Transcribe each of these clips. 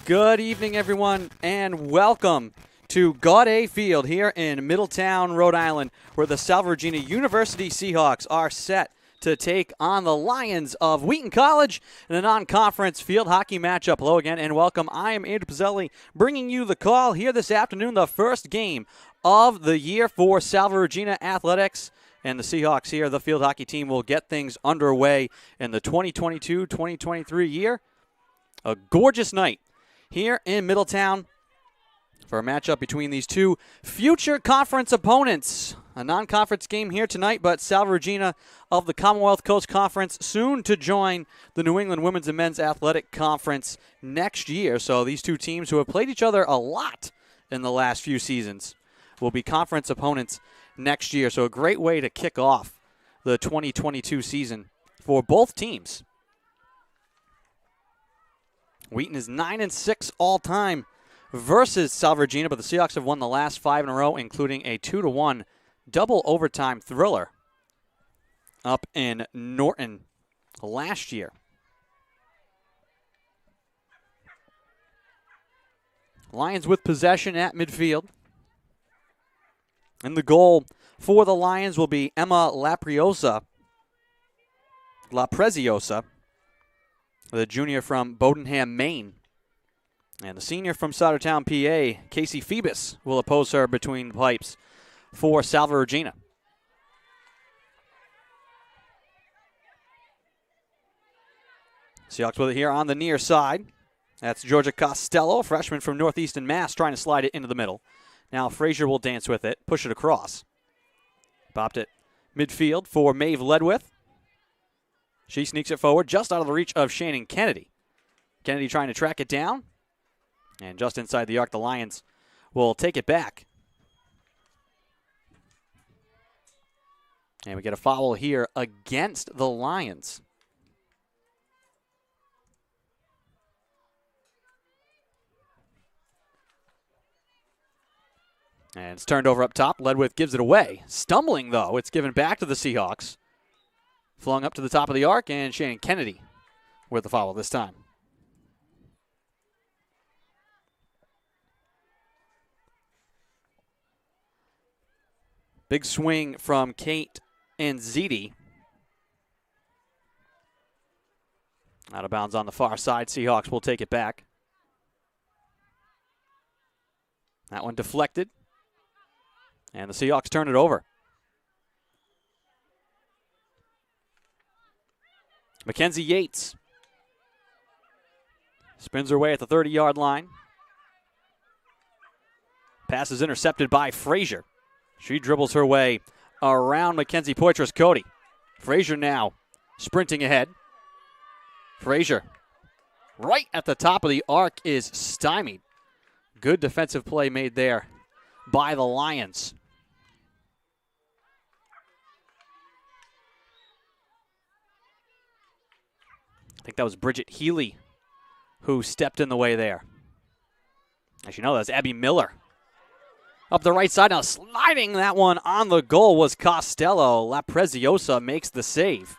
Good evening, everyone, and welcome to Gaudet Field here in Middletown, Rhode Island, where the Salve Regina University Seahawks are set to take on the Lions of Wheaton College in a non-conference field hockey matchup. Hello again, and welcome. I am Andrew Pizzelli, bringing you the call here this afternoon, the first game of the year for Salve Regina Athletics. And the Seahawks here, the field hockey team, will get things underway in the 2022-2023 year. A gorgeous night here in Middletown for a matchup between these two future conference opponents. A non-conference game here tonight, but Salve Regina of the Commonwealth Coast Conference soon to join the New England Women's and Men's Athletic Conference next year. So these two teams who have played each other a lot in the last few seasons will be conference opponents next year. So a great way to kick off the 2022 season for both teams. Wheaton is 9-6 all-time versus Salve Regina, but the Seahawks have won the last 5 in a row, including a 2-1 double overtime thriller up in Norton last year. Lions with possession at midfield. And the goal for the Lions will be Emma LaPreziosa, the junior from Bodenham, Maine. And the senior from Sautertown, PA, Casey Phoebus, will oppose her between the pipes for Salve Regina. Seahawks with it here on the near side. That's Georgia Costello, freshman from Northeastern Mass, trying to slide it into the middle. Now Frazier will dance with it, push it across. Popped it midfield for Maeve Ledwith. She sneaks it forward just out of the reach of Shannon Kennedy. Kennedy trying to track it down. And just inside the arc, the Lions will take it back. And we get a foul here against the Lions. And it's turned over up top. Ledwith gives it away. Stumbling, though. It's given back to the Seahawks. Flung up to the top of the arc, and Shannon Kennedy with the foul this time. Big swing from Kate Nzidi. Out of bounds on the far side. Seahawks will take it back. That one deflected. And the Seahawks turn it over. Mackenzie Yates spins her way at the 30-yard line. Pass is intercepted by Frazier. She dribbles her way around Mackenzie Poitras-Cody. Frazier now sprinting ahead. Frazier right at the top of the arc is stymied. Good defensive play made there by the Lions. I think that was Bridget Healy who stepped in the way there. As you know, that's Abby Miller. Up the right side now, sliding that one on the goal was Costello. LaPreziosa makes the save.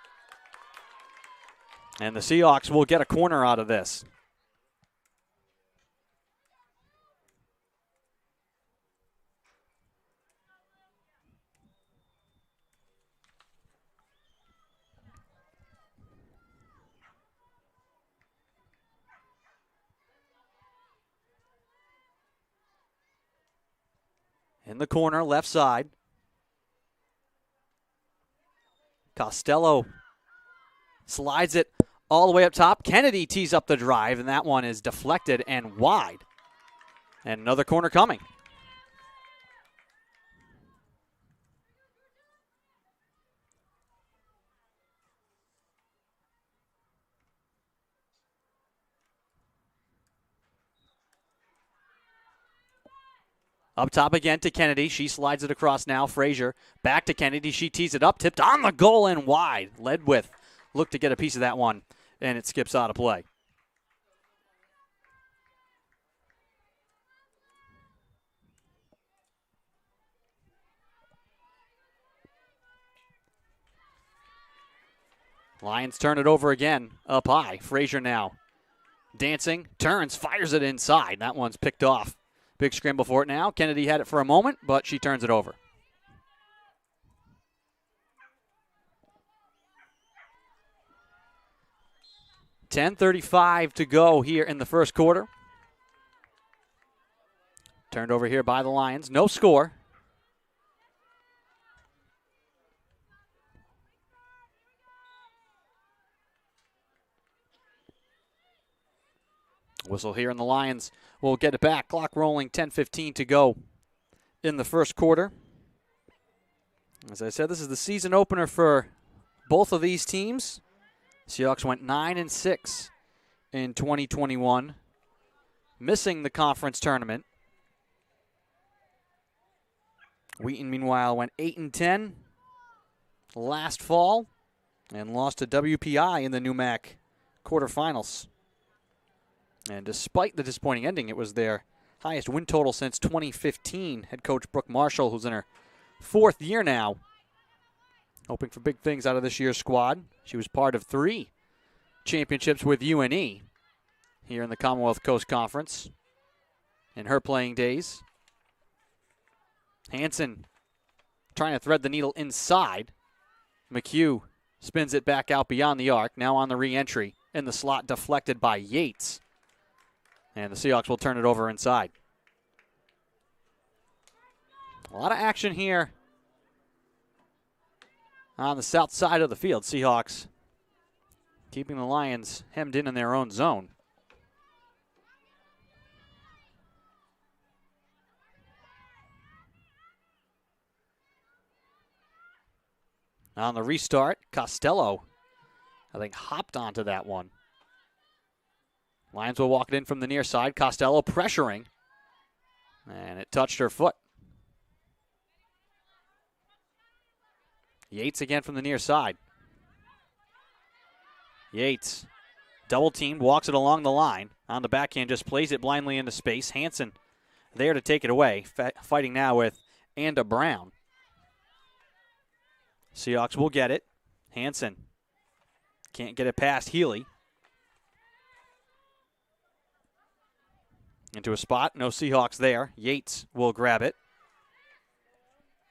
And the Seahawks will get a corner out of this. In the corner, left side. Costello slides it all the way up top. Kennedy tees up the drive, and that one is deflected and wide. And another corner coming. Up top again to Kennedy. She slides it across now. Frazier back to Kennedy. She tees it up. Tipped on the goal and wide. Ledwith looked to get a piece of that one, and it skips out of play. Lions turn it over again. Up high. Frazier now Dancing, turns, fires it inside. That one's picked off. Big scramble for it now. Kennedy had it for a moment, but she turns it over. .10:35 to go here in the first quarter. Turned over here by the Lions. No score. Whistle here, and the Lions will get it back. Clock rolling, 10:15 to go in the first quarter. As I said, this is the season opener for both of these teams. Seahawks went 9-6 in 2021, missing the conference tournament. Wheaton, meanwhile, went 8-10 last fall and lost to WPI in the NEWMAC quarterfinals. And despite the disappointing ending, it was their highest win total since 2015. Head coach Brooke Marshall, who's in her 4th year now, hoping for big things out of this year's squad. She was part of 3 championships with UNE here in the Commonwealth Coast Conference in her playing days. Hansen trying to thread the needle inside. McHugh spins it back out beyond the arc. Now on the re-entry in the slot, deflected by Yates. And the Seahawks will turn it over inside. A lot of action here on the south side of the field. Seahawks keeping the Lions hemmed in their own zone. On the restart, Costello, I think, hopped onto that one. Lions will walk it in from the near side. Costello pressuring, and it touched her foot. Yates again from the near side. Yates, double teamed, walks it along the line. On the backhand, just plays it blindly into space. Hansen there to take it away. Fighting now with Anda Brown. Seahawks will get it. Hansen can't get it past Healy. Into a spot, no Seahawks there. Yates will grab it.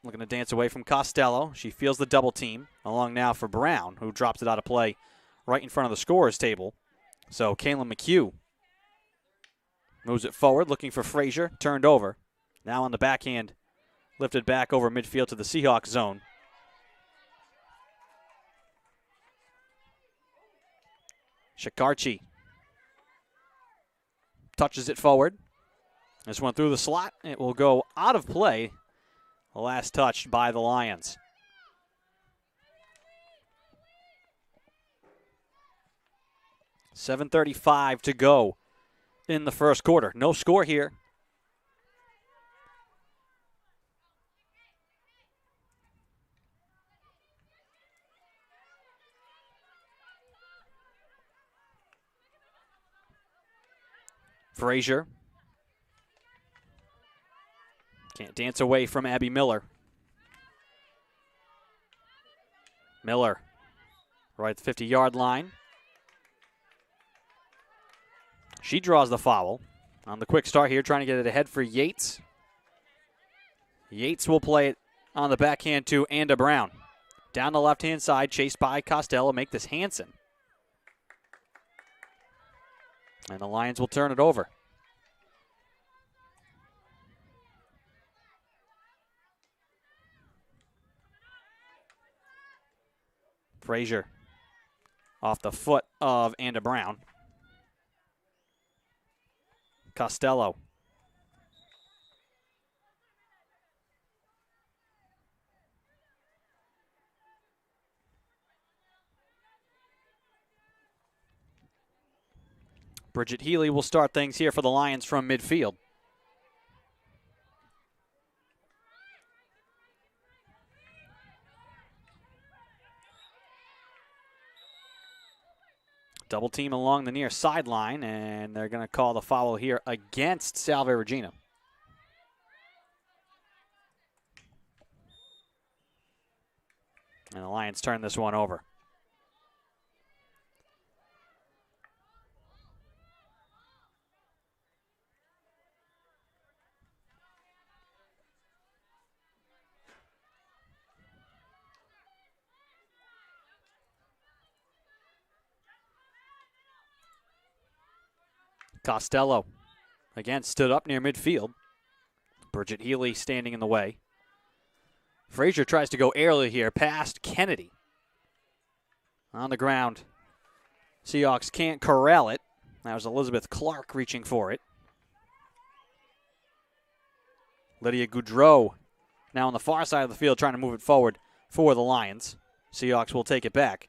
Looking to dance away from Costello. She feels the double team. Along now for Brown, who drops it out of play right in front of the scorer's table. So Kaylin McHugh moves it forward, looking for Frazier. Turned over. Now on the backhand, lifted back over midfield to the Seahawks zone. Shikarchi touches it forward. This one through the slot. It will go out of play. The last touch by the Lions. .7:35 to go in the first quarter. No score here. Frazier can't dance away from Abby Miller. Miller right at the 50-yard line. She draws the foul on the quick start here, trying to get it ahead for Yates. Yates will play it on the backhand to Anda Brown. Down the left-hand side, chased by Costello, make this Hansen. And the Lions will turn it over. Frazier off the foot of Anda Brown. Costello. Bridget Healy will start things here for the Lions from midfield. Double team along the near sideline, and they're going to call the foul here against Salve Regina. And the Lions turn this one over. Costello again stood up near midfield. Bridget Healy standing in the way. Frazier tries to go early here past Kennedy. On the ground. Seahawks can't corral it. That was Elizabeth Clark reaching for it. Lydia Goudreau now on the far side of the field trying to move it forward for the Lions. Seahawks will take it back.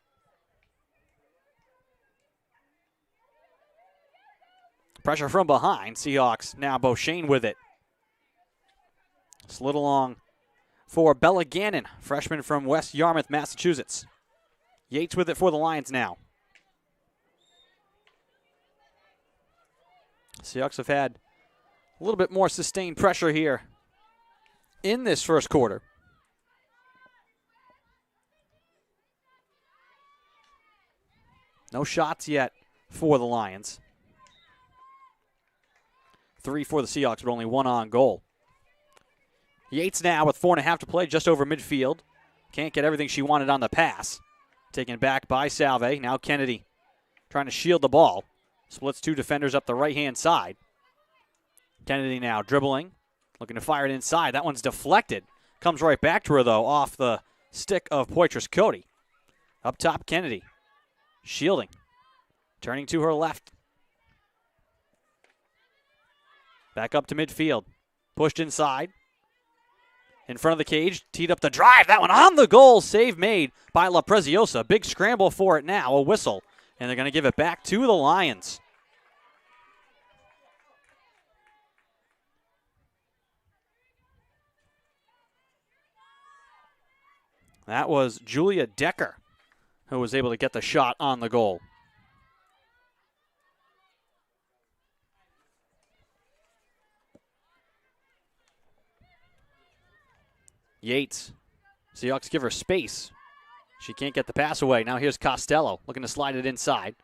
Pressure from behind. Seahawks now Beauchene with it. Slid along for Bella Gannon, freshman from West Yarmouth, Massachusetts. Yates with it for the Lions now. Seahawks have had a little bit more sustained pressure here in this first quarter. No shots yet for the Lions. 3 for the Seahawks, but only 1 on goal. Yates now with 4.5 to play, just over midfield. Can't get everything she wanted on the pass. Taken back by Salve. Now Kennedy trying to shield the ball. Splits 2 defenders up the right-hand side. Kennedy now dribbling, looking to fire it inside. That one's deflected. Comes right back to her, though, off the stick of Poitras Cody. Up top, Kennedy. Shielding. Turning to her left. Back up to midfield. Pushed inside. In front of the cage. Teed up the drive. That one on the goal. Save made by La Preziosa. Big scramble for it now. A whistle. And they're going to give it back to the Lions. That was Julia Decker who was able to get the shot on the goal. Yates. Seahawks give her space. She can't get the pass away. Now here's Costello looking to slide it inside.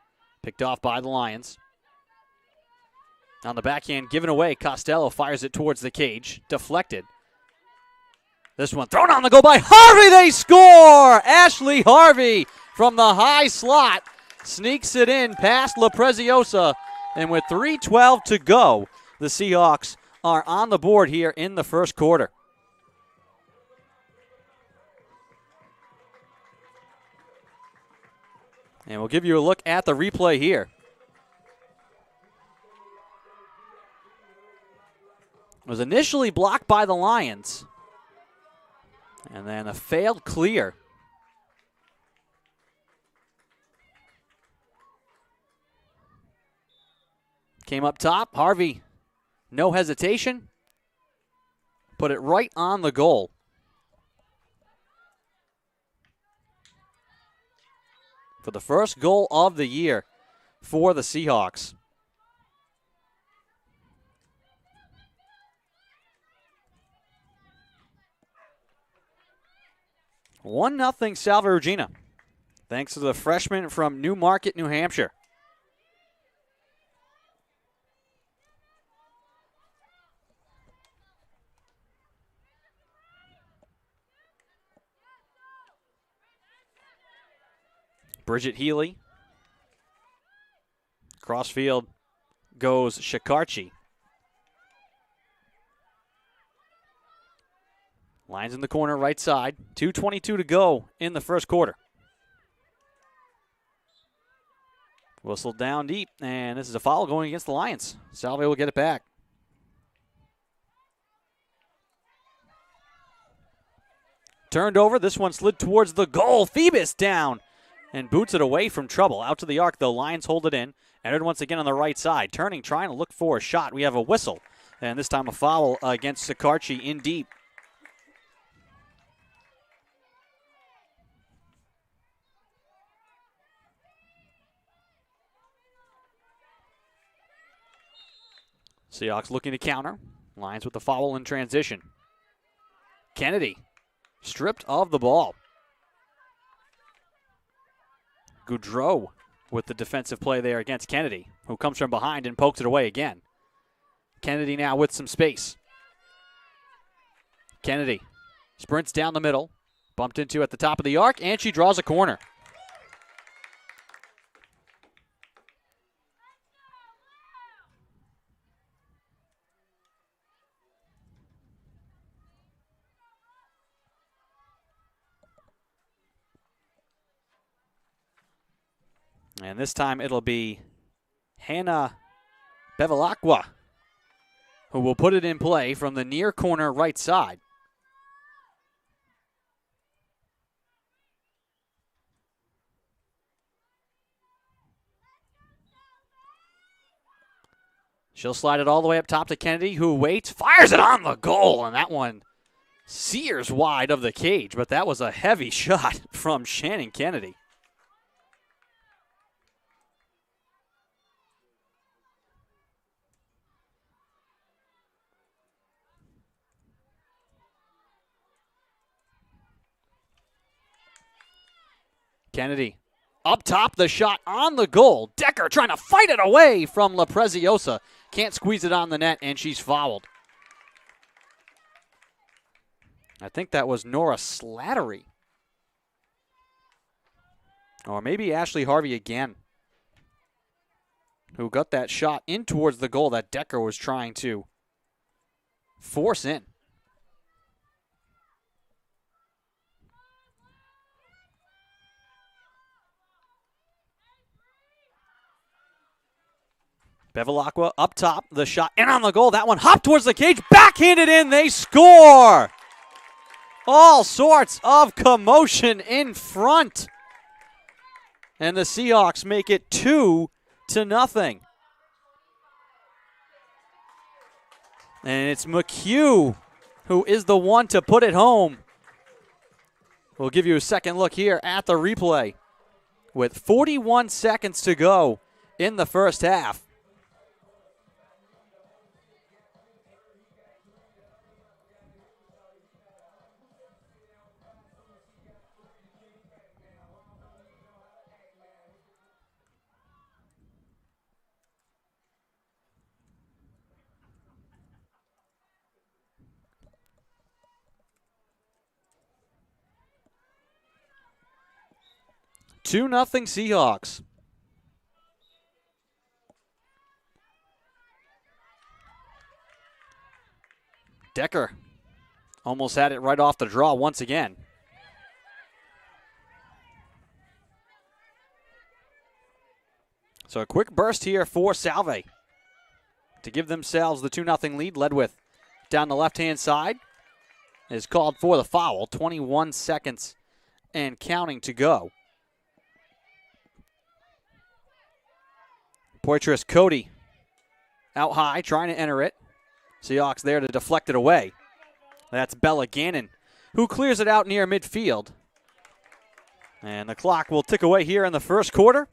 Picked off by the Lions. On the backhand, given away. Costello fires it towards the cage. Deflected. This one thrown on the goal by Harvey. They score! Ashley Harvey from the high slot sneaks it in past La Preziosa. And with 3:12 to go, the Seahawks are on the board here in the first quarter. And we'll give you a look at the replay here. It was initially blocked by the Lions. And then a failed clear. Came up top. Harvey, no hesitation. Put it right on the goal. For the first goal of the year for the Seahawks. One 0 Salve Regina, thanks to the freshman from Newmarket, New Hampshire. Bridget Healy. Crossfield goes Shikarchi. Lions in the corner, right side. 2:22 to go in the first quarter. Whistle down deep, and this is a foul going against the Lions. Salve will get it back. Turned over. This one slid towards the goal. Phoebus down and boots it away from trouble. Out to the arc, though. Lions hold it in. Entered once again on the right side. Turning, trying to look for a shot. We have a whistle. And this time a foul against Sikarchi in deep. Seahawks looking to counter. Lions with the foul in transition. Kennedy stripped of the ball. Goudreau with the defensive play there against Kennedy, who comes from behind and pokes it away again. Kennedy now with some space. Kennedy sprints down the middle, bumped into at the top of the arc, and she draws a corner. And this time it'll be Hannah Bevilacqua who will put it in play from the near corner right side. She'll slide it all the way up top to Kennedy, who waits, fires it on the goal, and that one sears wide of the cage, but that was a heavy shot from Shannon Kennedy. Kennedy up top, the shot on the goal. Decker trying to fight it away from La Preziosa. Can't squeeze it on the net, and she's fouled. I think that was Nora Slattery. Or maybe Ashley Harvey again, who got that shot in towards the goal that Decker was trying to force in. Bevilacqua up top, the shot in on the goal. That one hopped towards the cage, backhanded in, they score! All sorts of commotion in front. And the Seahawks make it 2-0. And it's McHugh who is the one to put it home. We'll give you a second look here at the replay with 41 seconds to go in the first half. Two nothing Seahawks. Decker almost had it right off the draw once again. So a quick burst here for Salve to give themselves the 2-0 lead. Led with down the left-hand side is called for the foul. 21 seconds and counting to go. Poitras Cody out high, trying to enter it. Seahawks there to deflect it away. That's Bella Gannon, who clears it out near midfield. And the clock will tick away here in the first quarter.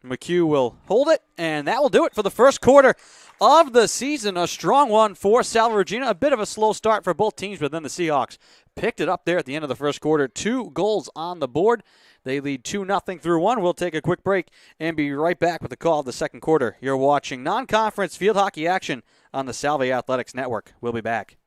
McHugh will hold it, and that will do it for the first quarter of the season. A strong one for Salve Regina. A bit of a slow start for both teams, but then the Seahawks picked it up there at the end of the first quarter. 2 goals on the board. They lead 2-0 through one. We'll take a quick break and be right back with the call of the second quarter. You're watching non-conference field hockey action on the Salve Athletics Network. We'll be back.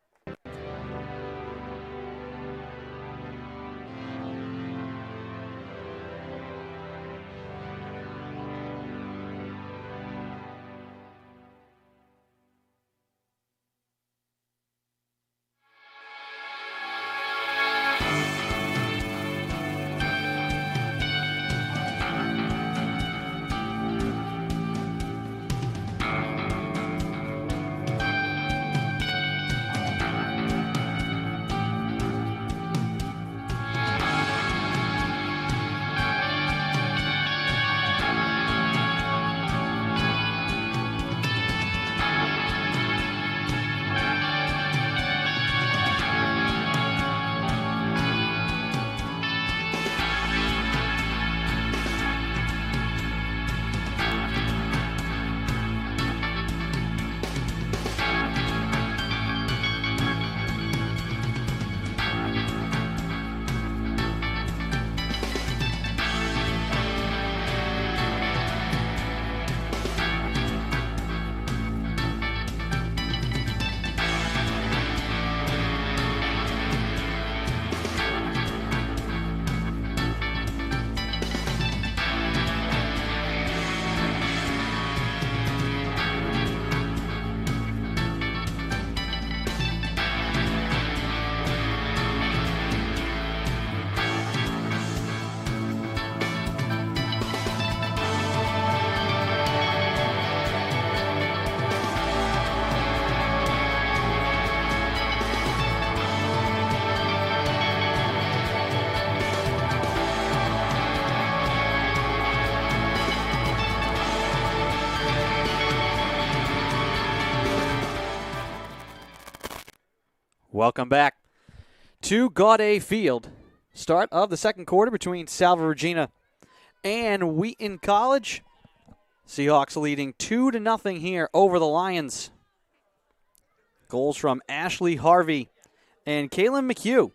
Welcome back to Gaudet Field. Start of the second quarter between Salve Regina and Wheaton College. Seahawks leading 2-0 here over the Lions. Goals from Ashley Harvey and Kaylin McHugh.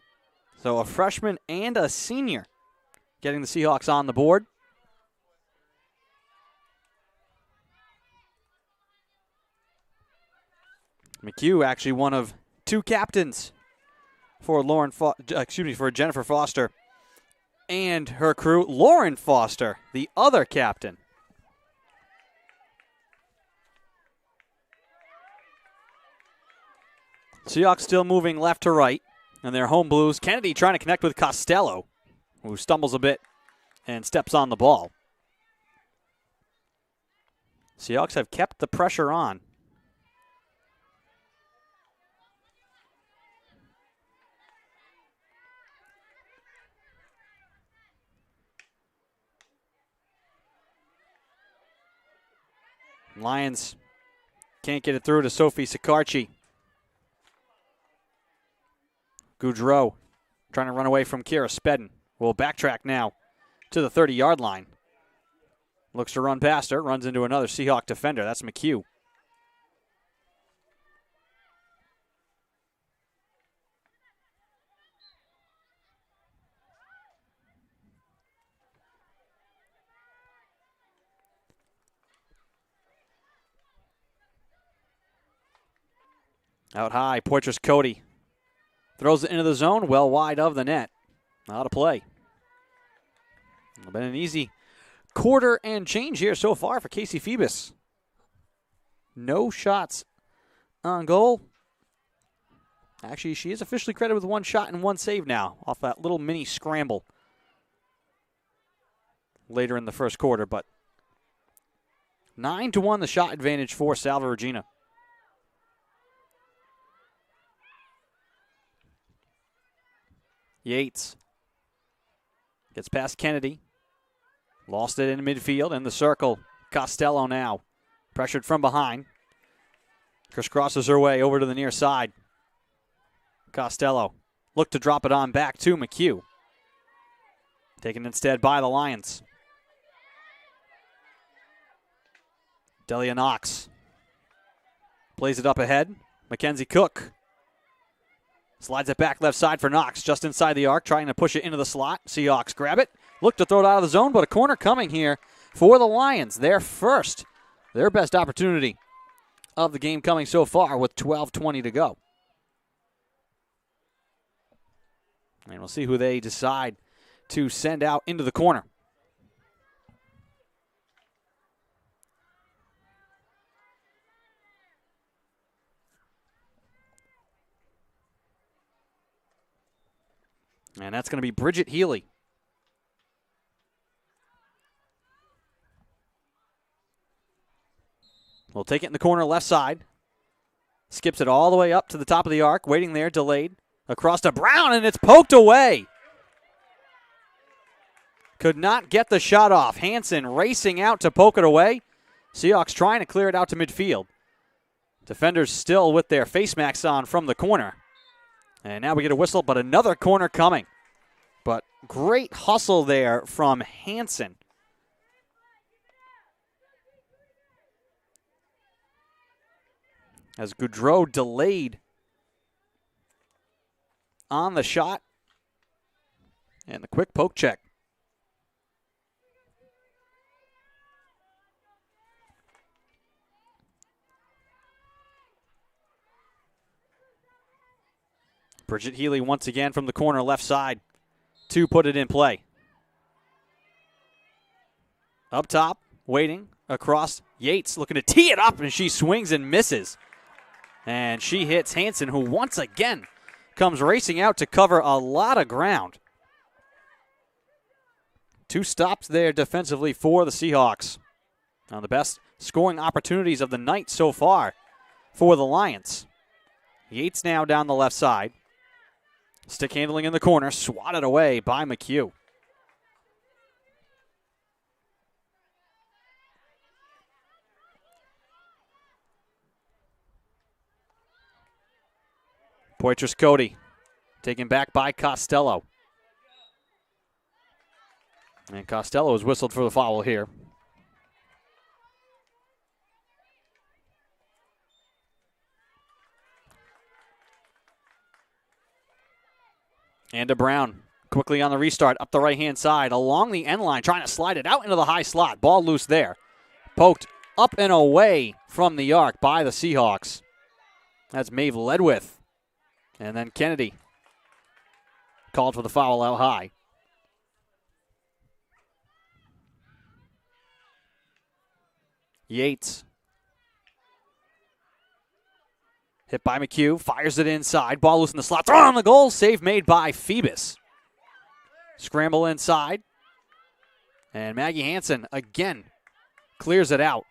So a freshman and a senior getting the Seahawks on the board. McHugh actually one of two captains for for Jennifer Foster and her crew. Lauren Foster, the other captain. Seahawks still moving left to right, and their home blues. Kennedy trying to connect with Costello, who stumbles a bit and steps on the ball. Seahawks have kept the pressure on. Lions can't get it through to Sophie Sikarchi. Goudreau trying to run away from Kira Spedden. Will backtrack now to the 30-yard line. Looks to run past her, runs into another Seahawk defender. That's McHugh. Out high, Poitras Cody throws it into the zone, well wide of the net. Out of play. Been an easy quarter and change here so far for Casey Phoebus. No shots on goal. Actually, she is officially credited with one shot and one save now off that little mini scramble later in the first quarter. But 9-1 the shot advantage for Salve Regina. Yates gets past Kennedy. Lost it in midfield in the circle. Costello now pressured from behind. Crisscrosses her way over to the near side. Costello looked to drop it on back to McHugh. Taken instead by the Lions. Delia Knox plays it up ahead. Mackenzie Cook slides it back left side for Knox, just inside the arc, trying to push it into the slot. Seahawks grab it. Look to throw it out of the zone, but a corner coming here for the Lions. Their best opportunity of the game coming so far with 12:20 to go. And we'll see who they decide to send out into the corner. And that's going to be Bridget Healy. We'll take it in the corner left side. Skips it all the way up to the top of the arc. Waiting there, delayed. Across to Brown, and it's poked away. Could not get the shot off. Hansen racing out to poke it away. Seahawks trying to clear it out to midfield. Defenders still with their face masks on from the corner. And now we get a whistle, but another corner coming. But great hustle there from Hansen. As Goudreau delayed on the shot. And the quick poke check. Bridget Healy once again from the corner left side to put it in play. Up top, waiting, across, Yates looking to tee it up, and she swings and misses. And she hits Hansen, who once again comes racing out to cover a lot of ground. Two stops there defensively for the Seahawks. Now the best scoring opportunities of the night so far for the Lions. Yates now down the left side. Stick handling in the corner, swatted away by McHugh. Poitras Cody taken back by Costello. And Costello is whistled for the foul here. And to Brown. Quickly on the restart, up the right-hand side, along the end line, trying to slide it out into the high slot. Ball loose there. Poked up and away from the arc by the Seahawks. That's Maeve Ledwith. And then Kennedy called for the foul out high. Yates. Hit by McHugh, fires it inside. Ball loose in the slot, thrown on the goal. Save made by Phoebus. Scramble inside. And Maggie Hansen again clears it out.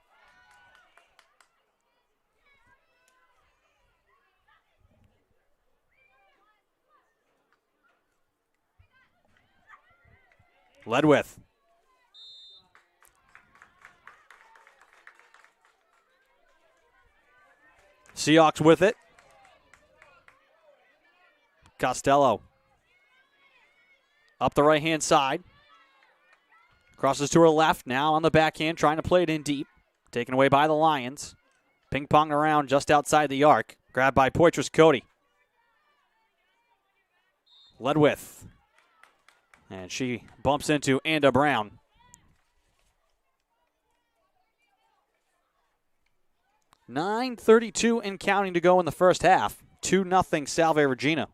Ledwith. Seahawks with it. Costello. Up the right-hand side. Crosses to her left. Now on the backhand, trying to play it in deep. Taken away by the Lions. Ping-pong around just outside the arc. Grabbed by Poitras Cody. Ledwith. And she bumps into Anda Brown. .9:32 and counting to go in the first half. 2-0 Salve Regina.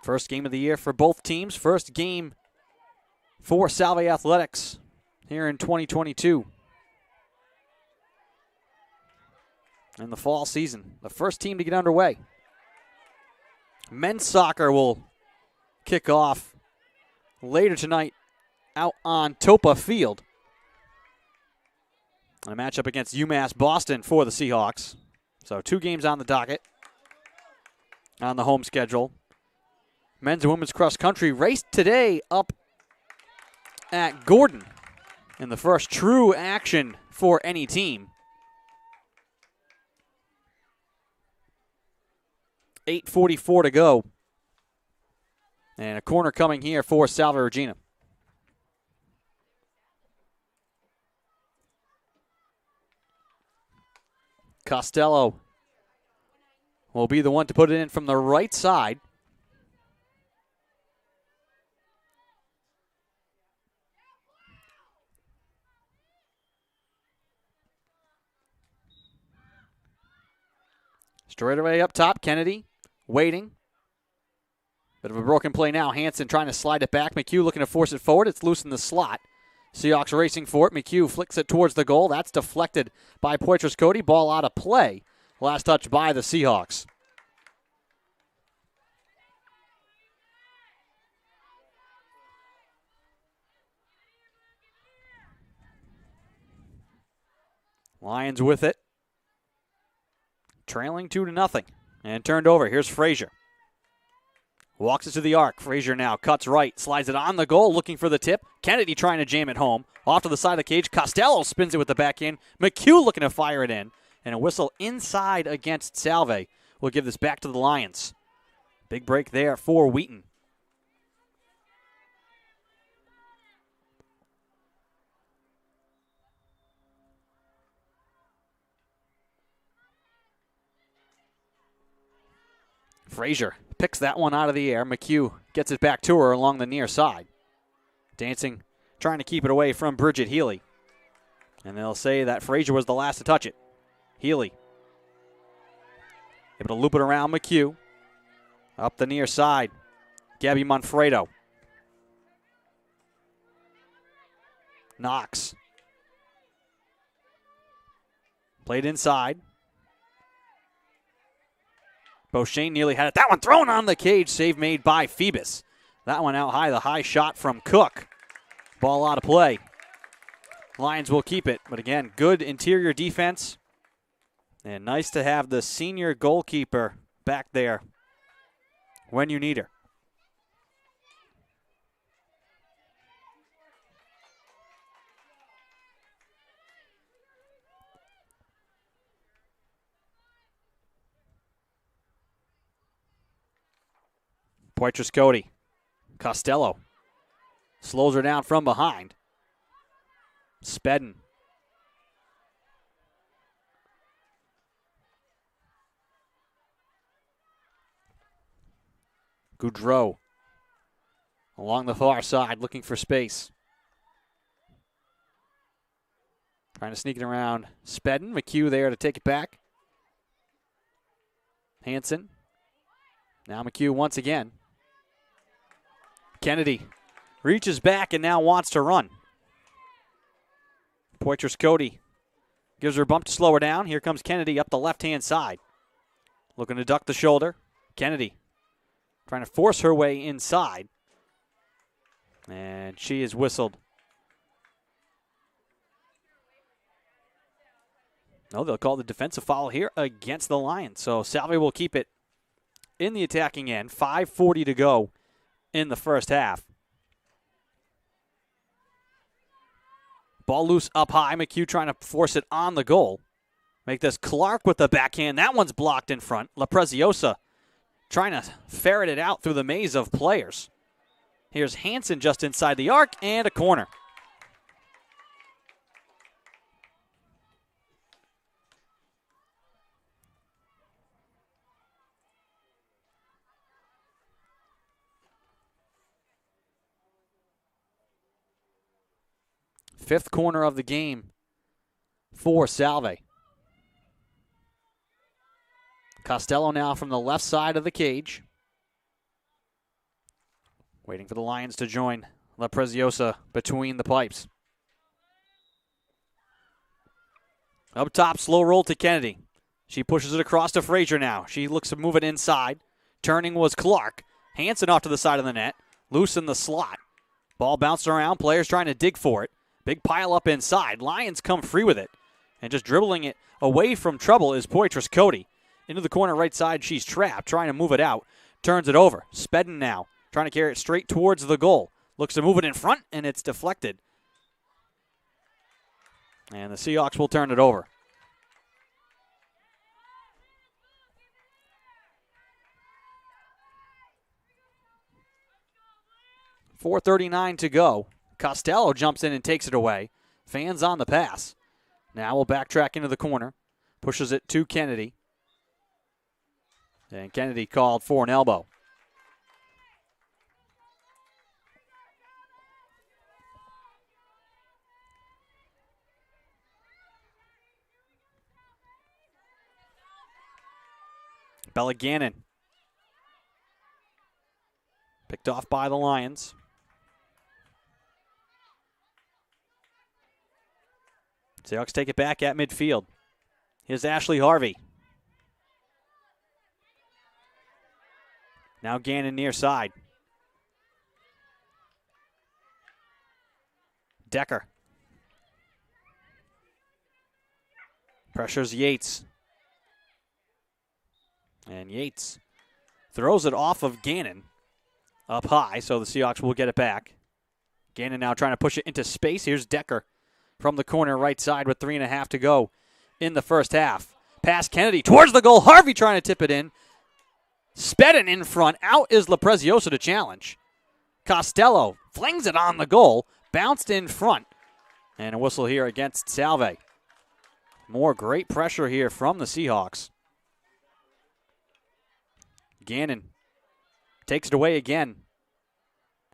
First game of the year for both teams. First game for Salve Athletics here in 2022. In the fall season. The first team to get underway. Men's soccer will kick off later tonight out on Topa Field. A matchup against UMass Boston for the Seahawks. So 2 games on the docket on the home schedule. Men's and women's cross country race today up at Gordon in the first true action for any team. 8:44 to go. And a corner coming here for Salve Regina. Costello will be the one to put it in from the right side. Straight away up top, Kennedy waiting. Bit of a broken play now. Hansen trying to slide it back. McHugh looking to force it forward. It's loose in the slot. Seahawks racing for it. McHugh flicks it towards the goal. That's deflected by Poitras Cody. Ball out of play. Last touch by the Seahawks. Lions with it. Trailing 2-0. And turned over. Here's Frazier. Walks it to the arc. Frazier now cuts right. Slides it on the goal. Looking for the tip. Kennedy trying to jam it home. Off to the side of the cage. Costello spins it with the backhand. McHugh looking to fire it in. And a whistle inside against Salve. We'll give this back to the Lions. Big break there for Wheaton. Frazier picks that one out of the air. McHugh gets it back to her along the near side. Dancing, trying to keep it away from Bridget Healy. And they'll say that Frazier was the last to touch it. Healy able to loop it around McHugh. Up the near side. Gabby Manfredo. Knox. Played inside. Beauchene nearly had it. That one thrown on the cage. Save made by Phoebus. That one out high. The high shot from Cook. Ball out of play. Lions will keep it. But again, good interior defense. And nice to have the senior goalkeeper back there when you need her. Poitras Cody. Costello slows her down from behind. Spedden. Goudreau along the far side looking for space. Trying to sneak it around Spedden. McHugh there to take it back. Hansen. Now McHugh once again. Kennedy reaches back and now wants to run. Poitras Cody gives her a bump to slow her down. Here comes Kennedy up the left-hand side. Looking to duck the shoulder. Kennedy trying to force her way inside. And she is whistled. No, they'll call the defensive foul here against the Lions. So Salve will keep it in the attacking end. 5:40 to go in the first half. Ball loose up high. McHugh trying to force it on the goal. Make this Clark with the backhand. That one's blocked in front. LaPreziosa trying to ferret it out through the maze of players. Here's Hansen just inside the arc and a corner. Fifth corner of the game for Salve. Costello now from the left side of the cage. Waiting for the Lions to join LaPreziosa between the pipes. Up top, slow roll to Kennedy. She pushes it across to Frazier now. She looks to move it inside. Turning was Clark. Hansen off to the side of the net. Loose in the slot. Ball bounced around. Players trying to dig for it. Big pile up inside. Lions come free with it. And just dribbling it away from trouble is Poitras Cody. Into the corner right side, she's trapped. Trying to move it out. Turns it over. Spedden now. Trying to carry it straight towards the goal. Looks to move it in front, and it's deflected. And the Seahawks will turn it over. .439 to go. Costello jumps in and takes it away. Fans on the pass. Now we'll backtrack into the corner. Pushes it to Kennedy. And Kennedy called for an elbow. Bella Gannon. Picked off by the Lions. Seahawks take it back at midfield. Here's Ashley Harvey. Now Gannon near side. Decker. Pressures Yates. And Yates throws it off of Gannon up high, so the Seahawks will get it back. Gannon now trying to push it into space. Here's Decker from the corner right side with 3.5 to go in the first half. Pass Kennedy towards the goal. Harvey trying to tip it in. Spedden in front. Out is LaPreziosa to challenge. Costello flings it on the goal. Bounced in front. And a whistle here against Salve. More great pressure here from the Seahawks. Gannon takes it away again.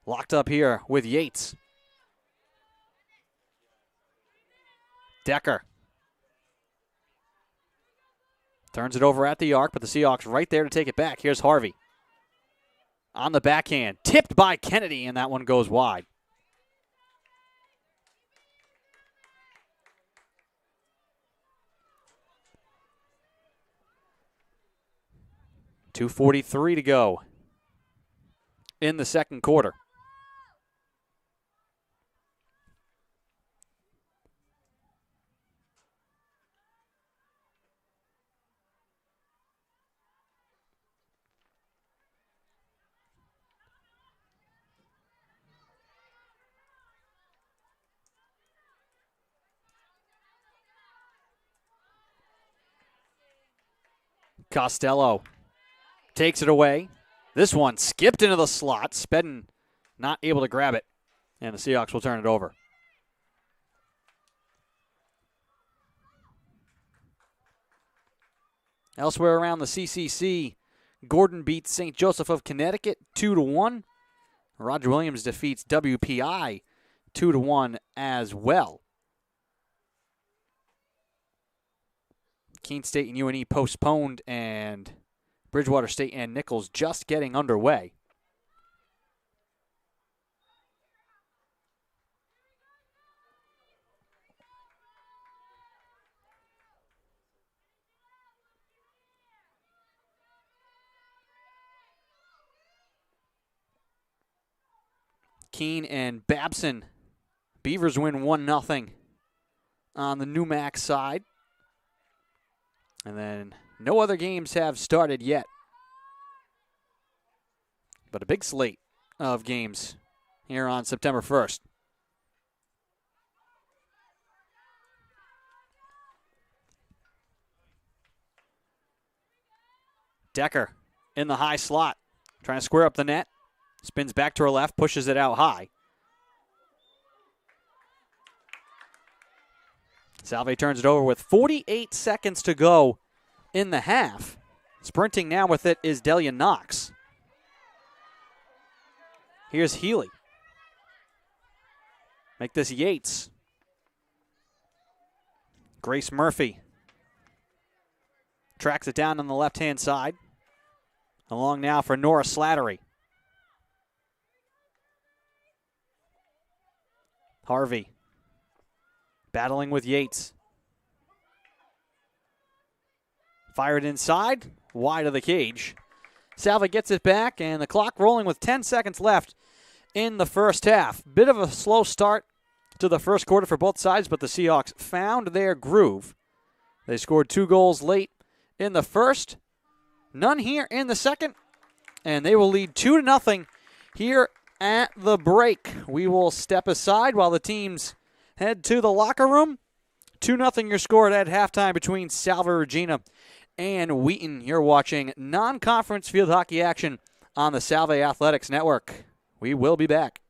Locked up here with Yates. Decker. Turns it over at the arc, but the Seahawks right there to take it back. Here's Harvey. On the backhand. Tipped by Kennedy, and that one goes wide. .243 to go in the second quarter. Costello takes it away. This one skipped into the slot. Spedden not able to grab it, and the Seahawks will turn it over. Elsewhere around the CCC, Gordon beats St. Joseph of Connecticut 2-1. Roger Williams defeats WPI 2-1 as well. Keene State and UNE postponed, and Bridgewater State and Nichols just getting underway. Keene and Babson. Beavers win 1-0 on the Newmax side. And then no other games have started yet. But a big slate of games here on September 1st. Decker in the high slot, trying to square up the net. Spins back to her left, pushes it out high. Salve turns it over with 48 seconds to go in the half. Sprinting now with it is Delia Knox. Here's Healy. Make this Yates. Grace Murphy tracks it down on the left-hand side. Along now for Nora Slattery. Harvey battling with Yates. Fired inside, wide of the cage. Salve gets it back, and the clock rolling with 10 seconds left in the first half. Bit of a slow start to the first quarter for both sides, but the Seahawks found their groove. They scored 2 goals late in the first, none here in the second, and they will lead 2-0 here at the break. We will step aside while the teams head to the locker room. 2-0 your score at halftime between Salve Regina and Wheaton. You're watching non-conference field hockey action on the Salve Athletics Network. We will be back.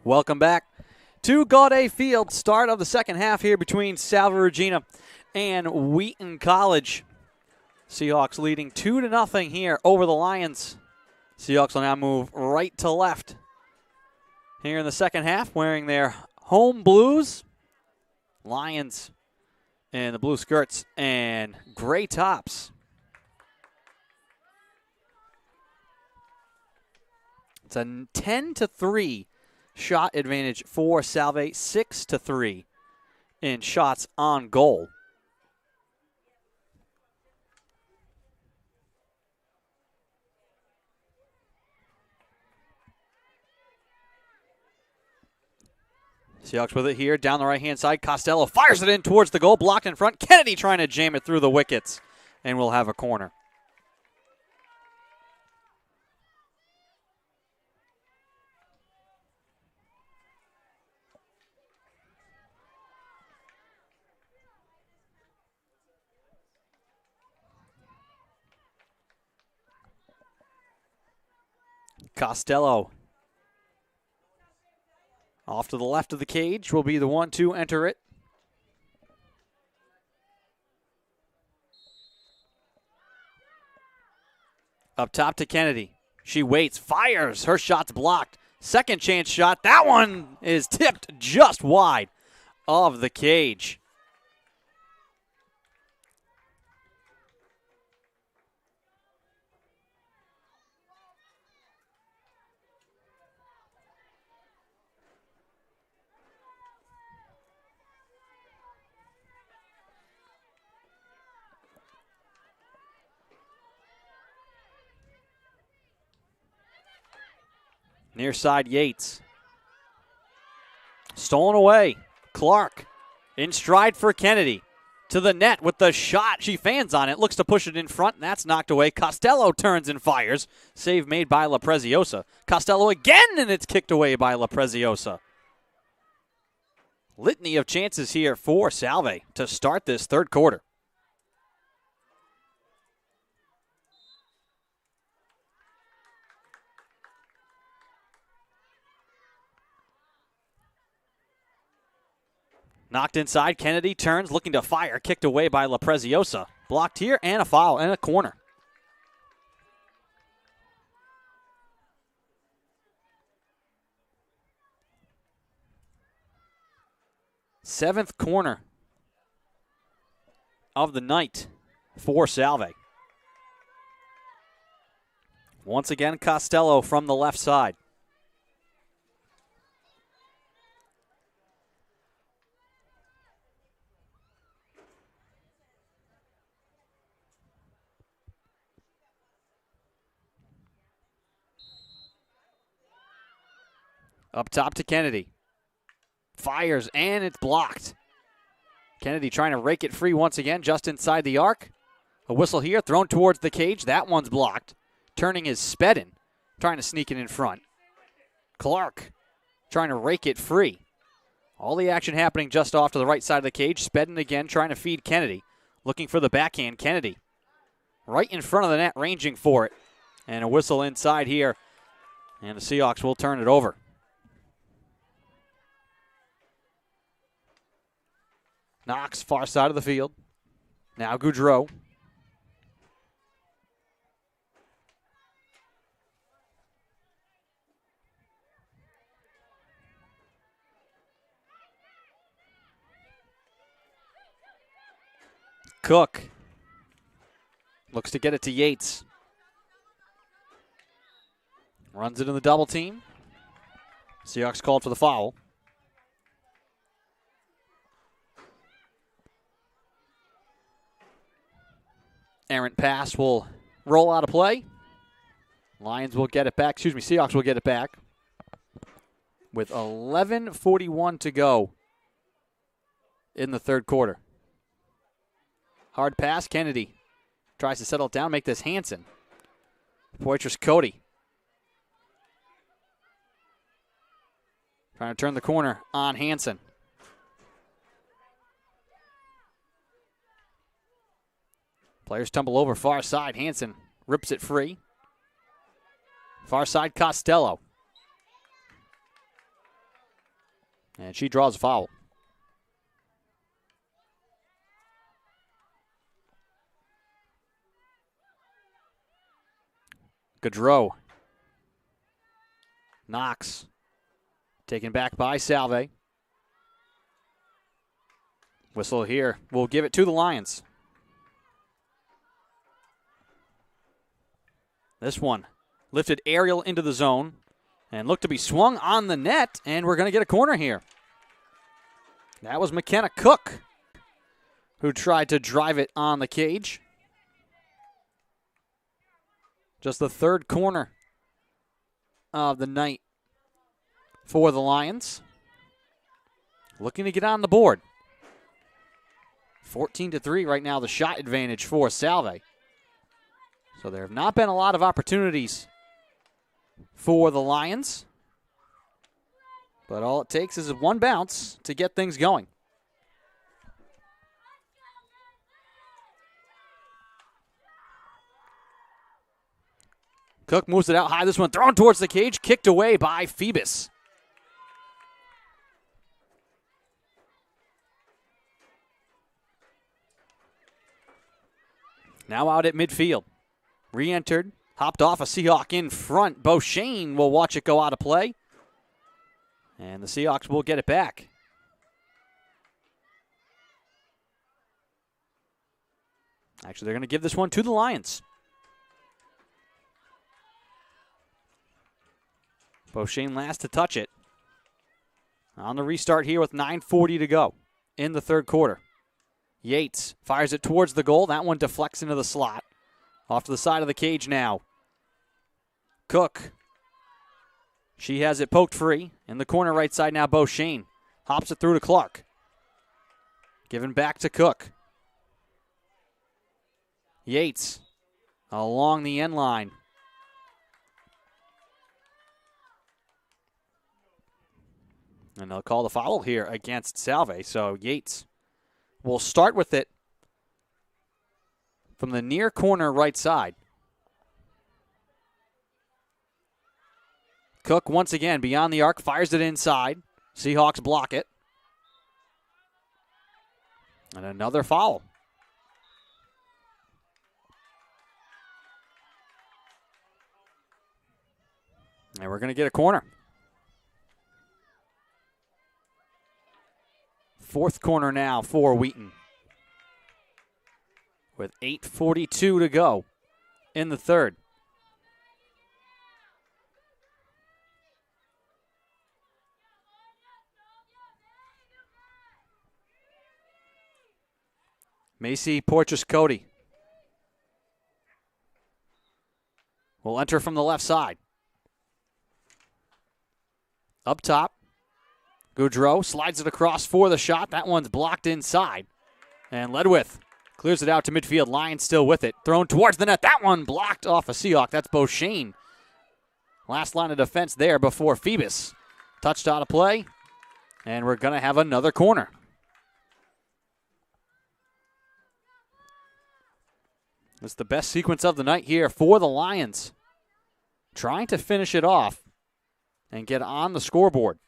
Welcome back to Gaudet Field. Start of the second half here between Salve Regina and Wheaton College. Seahawks leading 2-0 here over the Lions. Seahawks will now move right to left here in the second half, wearing their home blues. Lions in the blue skirts and gray tops. It's a 10-3 shot advantage for Salve, 6-3 in shots on goal. Seahawks with it here, down the right-hand side. Costello fires it in towards the goal, blocked in front. Kennedy trying to jam it through the wickets, and we'll have a corner. Costello off to the left of the cage will be the one to enter it. Up top to Kennedy. She waits, fires. Her shot's blocked. Second chance shot. That one is tipped just wide of the cage. Near side, Yates. Stolen away. Clark in stride for Kennedy. To the net with the shot. She fans on it. Looks to push it in front. And that's knocked away. Costello turns and fires. Save made by La Preziosa. Costello again, and it's kicked away by La Preziosa. Litany of chances here for Salve to start this third quarter. Knocked inside. Kennedy turns, looking to fire. Kicked away by La Preziosa. Blocked here, and a foul, and a corner. Seventh corner of the night for Salve. Once again, Costello from the left side. Up top to Kennedy. Fires, and it's blocked. Kennedy trying to rake it free once again, just inside the arc. A whistle here, thrown towards the cage. That one's blocked. Turning is Spedden, trying to sneak it in front. Clark trying to rake it free. All the action happening just off to the right side of the cage. Spedden again trying to feed Kennedy. Looking for the backhand. Kennedy right in front of the net, ranging for it. And a whistle inside here. And the Seahawks will turn it over. Knox, far side of the field. Now Goudreau. Cook looks to get it to Yates. Runs it in the double team. Seahawks called for the foul. Errant pass will roll out of play. Lions will get it back. Seahawks will get it back. With 11:41 to go in the third quarter. Hard pass. Kennedy tries to settle it down, make this Hansen. Poitras Cody. Trying to turn the corner on Hansen. Players tumble over far side. Hansen rips it free. Far side, Costello. And she draws a foul. Gaudreau. Knox. Taken back by Salve. Whistle here. We'll give it to the Lions. This one lifted aerial into the zone and looked to be swung on the net, and we're going to get a corner here. That was McKenna Cook who tried to drive it on the cage. Just the third corner of the night for the Lions. Looking to get on the board. 14-3 right now, the shot advantage for Salve. So there have not been a lot of opportunities for the Lions. But all it takes is one bounce to get things going. Cook moves it out high. This one thrown towards the cage, kicked away by Phoebus. Now out at midfield. Re-entered, hopped off a Seahawk in front. Beauchene will watch it go out of play. And the Seahawks will get it back. Actually, they're going to give this one to the Lions. Beauchene last to touch it. On the restart here with 9:40 to go in the third quarter. Yates fires it towards the goal. That one deflects into the slot. Off to the side of the cage now. Cook. She has it poked free. In the corner right side now, Beauchene. Hops it through to Clark. Given back to Cook. Yates along the end line. And they'll call the foul here against Salve. So Yates will start with it from the near corner right side. Cook once again beyond the arc, fires it inside. Seahawks block it. And another foul. And we're going to get a corner. Fourth corner now for Wheaton. With 8:42 to go in the third. Macy Porteous-Cody will enter from the left side. Up top, Gaudreau slides it across for the shot. That one's blocked inside. And Ledwith clears it out to midfield. Lions still with it. Thrown towards the net. That one blocked off a Seahawk. That's Beauchene. Last line of defense there before Phoebus touched out of play. And we're going to have another corner. It's the best sequence of the night here for the Lions. Trying to finish it off and get on the scoreboard.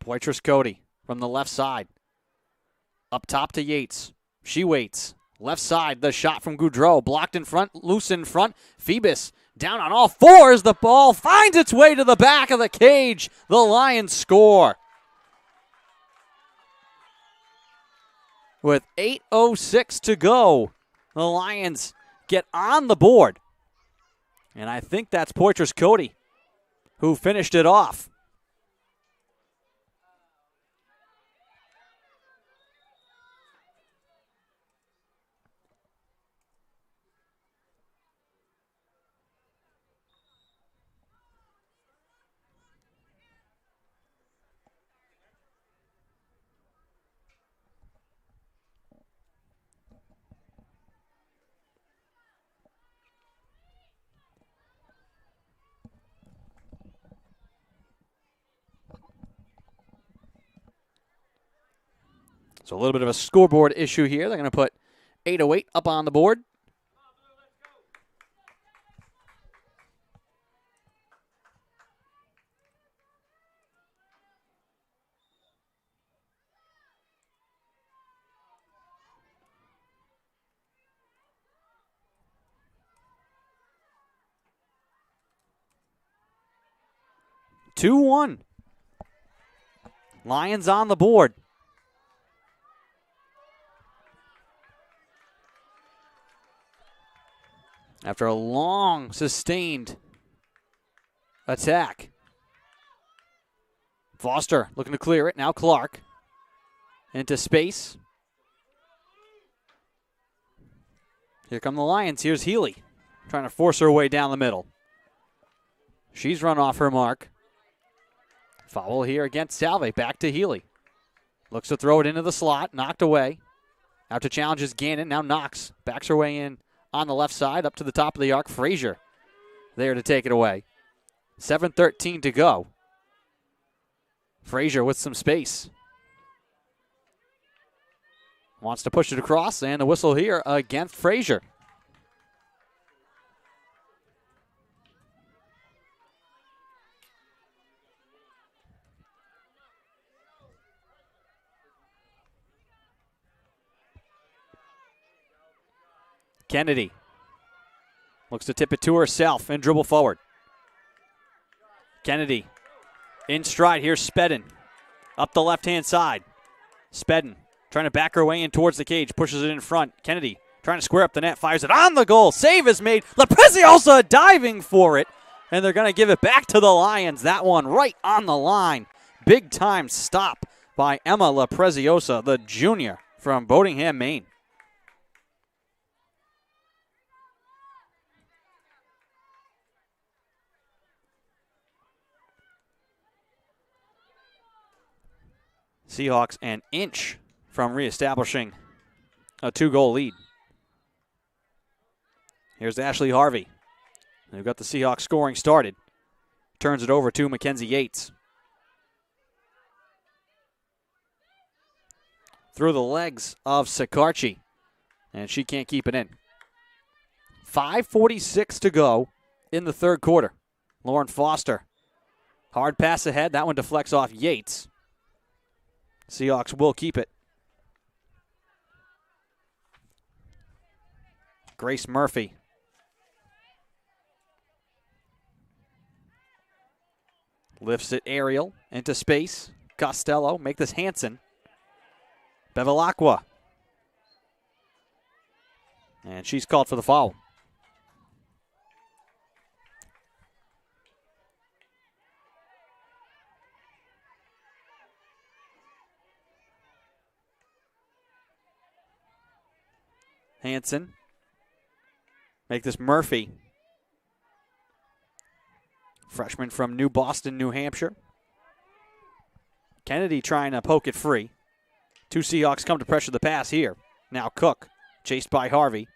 Porteous-Cody from the left side. Up top to Yates. She waits. Left side, the shot from Gaudreau. Blocked in front, loose in front. Phoebus down on all fours. The ball finds its way to the back of the cage. The Lions score. With 8:06 to go, the Lions get on the board. And I think that's Porteous-Cody who finished it off. So a little bit of a scoreboard issue here. They're going to put 808 up on the board. Two 2-1. Lions on the board. After a long, sustained attack. Foster looking to clear it. Now Clark into space. Here come the Lions. Here's Healy trying to force her way down the middle. She's run off her mark. Foul here against Salve. Back to Healy. Looks to throw it into the slot. Knocked away. Out to challenges Gannon. Now Knox backs her way in on the left side. Up to the top of the arc. Frazier there to take it away. 7:13 to go. Frazier with some space. Wants to push it across. And the whistle here against Frazier. Kennedy looks to tip it to herself and dribble forward. Kennedy in stride. Here's Spedden up the left-hand side. Spedden trying to back her way in towards the cage. Pushes it in front. Kennedy trying to square up the net. Fires it on the goal. Save is made. LaPreziosa diving for it. And they're going to give it back to the Lions. That one right on the line. Big time stop by Emma LaPreziosa, the junior from Boatingham, Maine. Seahawks an inch from reestablishing a 2-goal lead. Here's Ashley Harvey. They've got the Seahawks scoring started. Turns it over to Mackenzie Yates. Through the legs of Sikarchi. And she can't keep it in. 5:46 to go in the third quarter. Lauren Foster. Hard pass ahead. That one deflects off Yates. Seahawks will keep it. Grace Murphy. Lifts it aerial into space. Costello, make this Hansen. Bevilacqua. And she's called for the foul. Hansen. Make this Murphy. Freshman from New Boston, New Hampshire. Kennedy trying to poke it free. Two Seahawks come to pressure the pass here. Now Cook, chased by Harvey.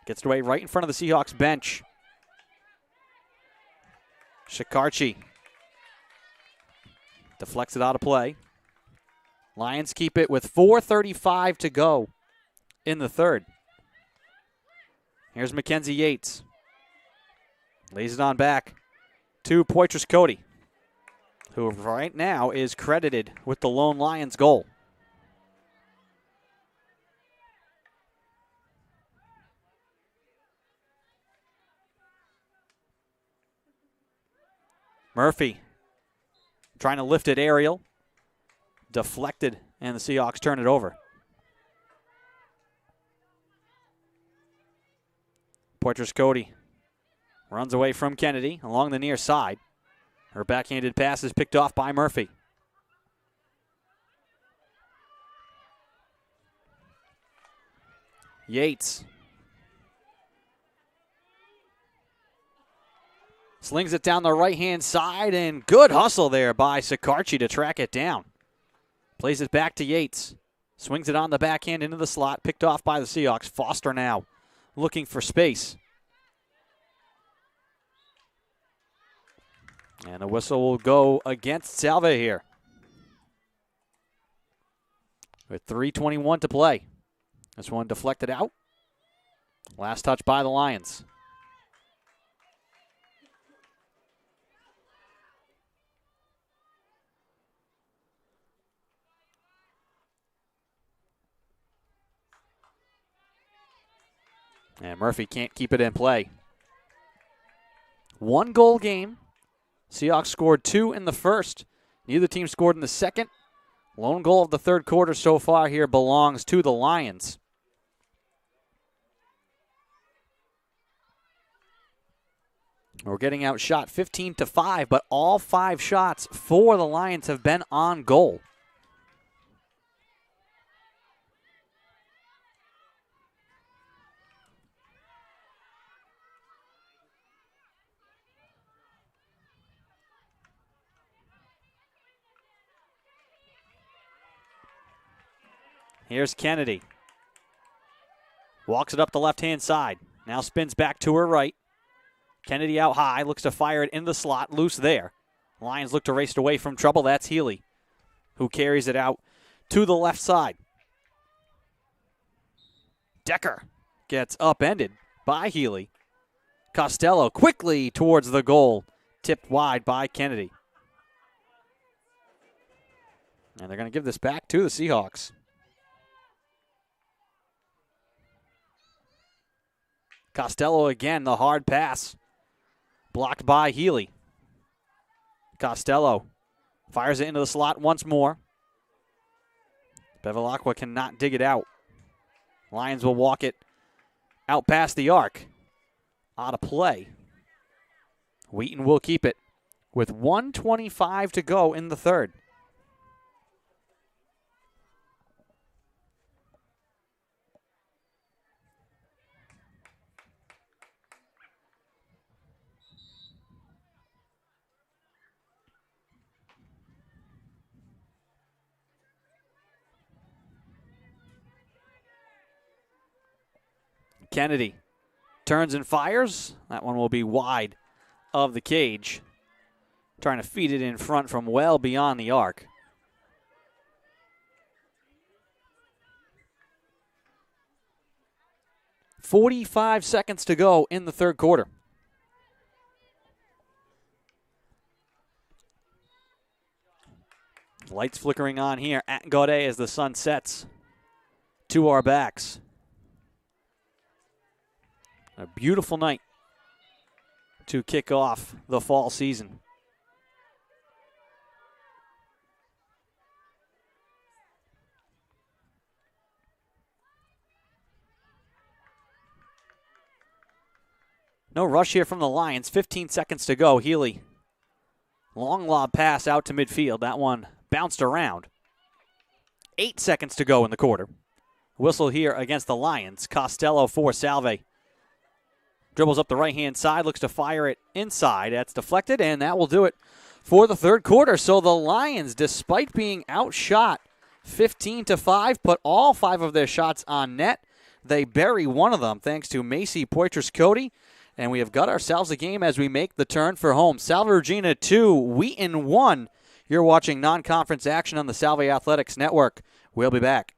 Gets it away right in front of the Seahawks bench. Sikarchi deflects it out of play. Lions keep it with 4:35 to go in the third. Here's Mackenzie Yates. Lays it on back to Poitras Cody, who right now is credited with the lone Lions goal. Murphy trying to lift it aerial. Deflected, and the Seahawks turn it over. Poitras Cody runs away from Kennedy along the near side. Her backhanded pass is picked off by Murphy. Yates slings it down the right-hand side, and good hustle there by Sikarchi to track it down. Plays it back to Yates. Swings it on the backhand into the slot, picked off by the Seahawks. Foster now looking for space. And the whistle will go against Salve here. with 3:21 to play. This one deflected out. Last touch by the Lions. And Murphy can't keep it in play. 1-goal game. Seahawks scored 2 in the first. Neither team scored in the second. Lone goal of the third quarter so far here belongs to the Lions. We're getting outshot 15-5, but all 5 shots for the Lions have been on goal. Here's Kennedy. Walks it up the left-hand side. Now spins back to her right. Kennedy out high, looks to fire it in the slot, loose there. Lions look to race it away from trouble. That's Healy, who carries it out to the left side. Decker gets upended by Healy. Costello quickly towards the goal, tipped wide by Kennedy. And they're going to give this back to the Seahawks. Costello again, the hard pass. Blocked by Healy. Costello fires it into the slot once more. Bevilacqua cannot dig it out. Lions will walk it out past the arc. Out of play. Wheaton will keep it with 1:25 to go in the third. Kennedy turns and fires. That one will be wide of the cage. Trying to feed it in front from well beyond the arc. .45 seconds to go in the third quarter. Lights flickering on here at Gaudet as the sun sets to our backs. A beautiful night to kick off the fall season. No rush here from the Lions. 15 seconds to go. Healy. Long lob pass out to midfield. That one bounced around. 8 seconds to go in the quarter. Whistle here against the Lions. Costello for Salve. Dribbles up the right-hand side, looks to fire it inside. That's deflected, and that will do it for the third quarter. So the Lions, despite being outshot 15-5, put all 5 of their shots on net. They bury one of them thanks to Macy Poitras-Cody. And we have got ourselves a game as we make the turn for home. Salve Regina 2, Wheaton 1. You're watching non-conference action on the Salve Athletics Network. We'll be back.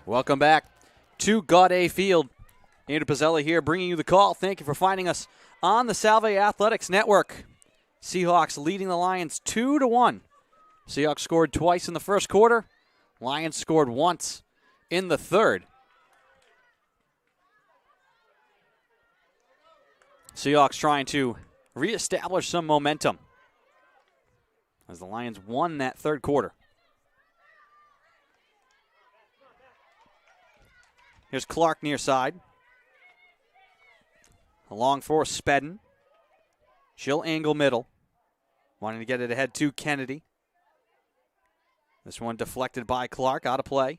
Welcome back to Gaudet Field. Andrew Pizzelli here bringing you the call. Thank you for finding us on the Salve Athletics Network. Seahawks leading the Lions 2-1. Seahawks scored twice in the first quarter. Lions scored once in the third. Seahawks trying to reestablish some momentum as the Lions won that third quarter. Here's Clark near side. Along for Spedden. She'll angle middle. Wanting to get it ahead to Kennedy. This one deflected by Clark, out of play.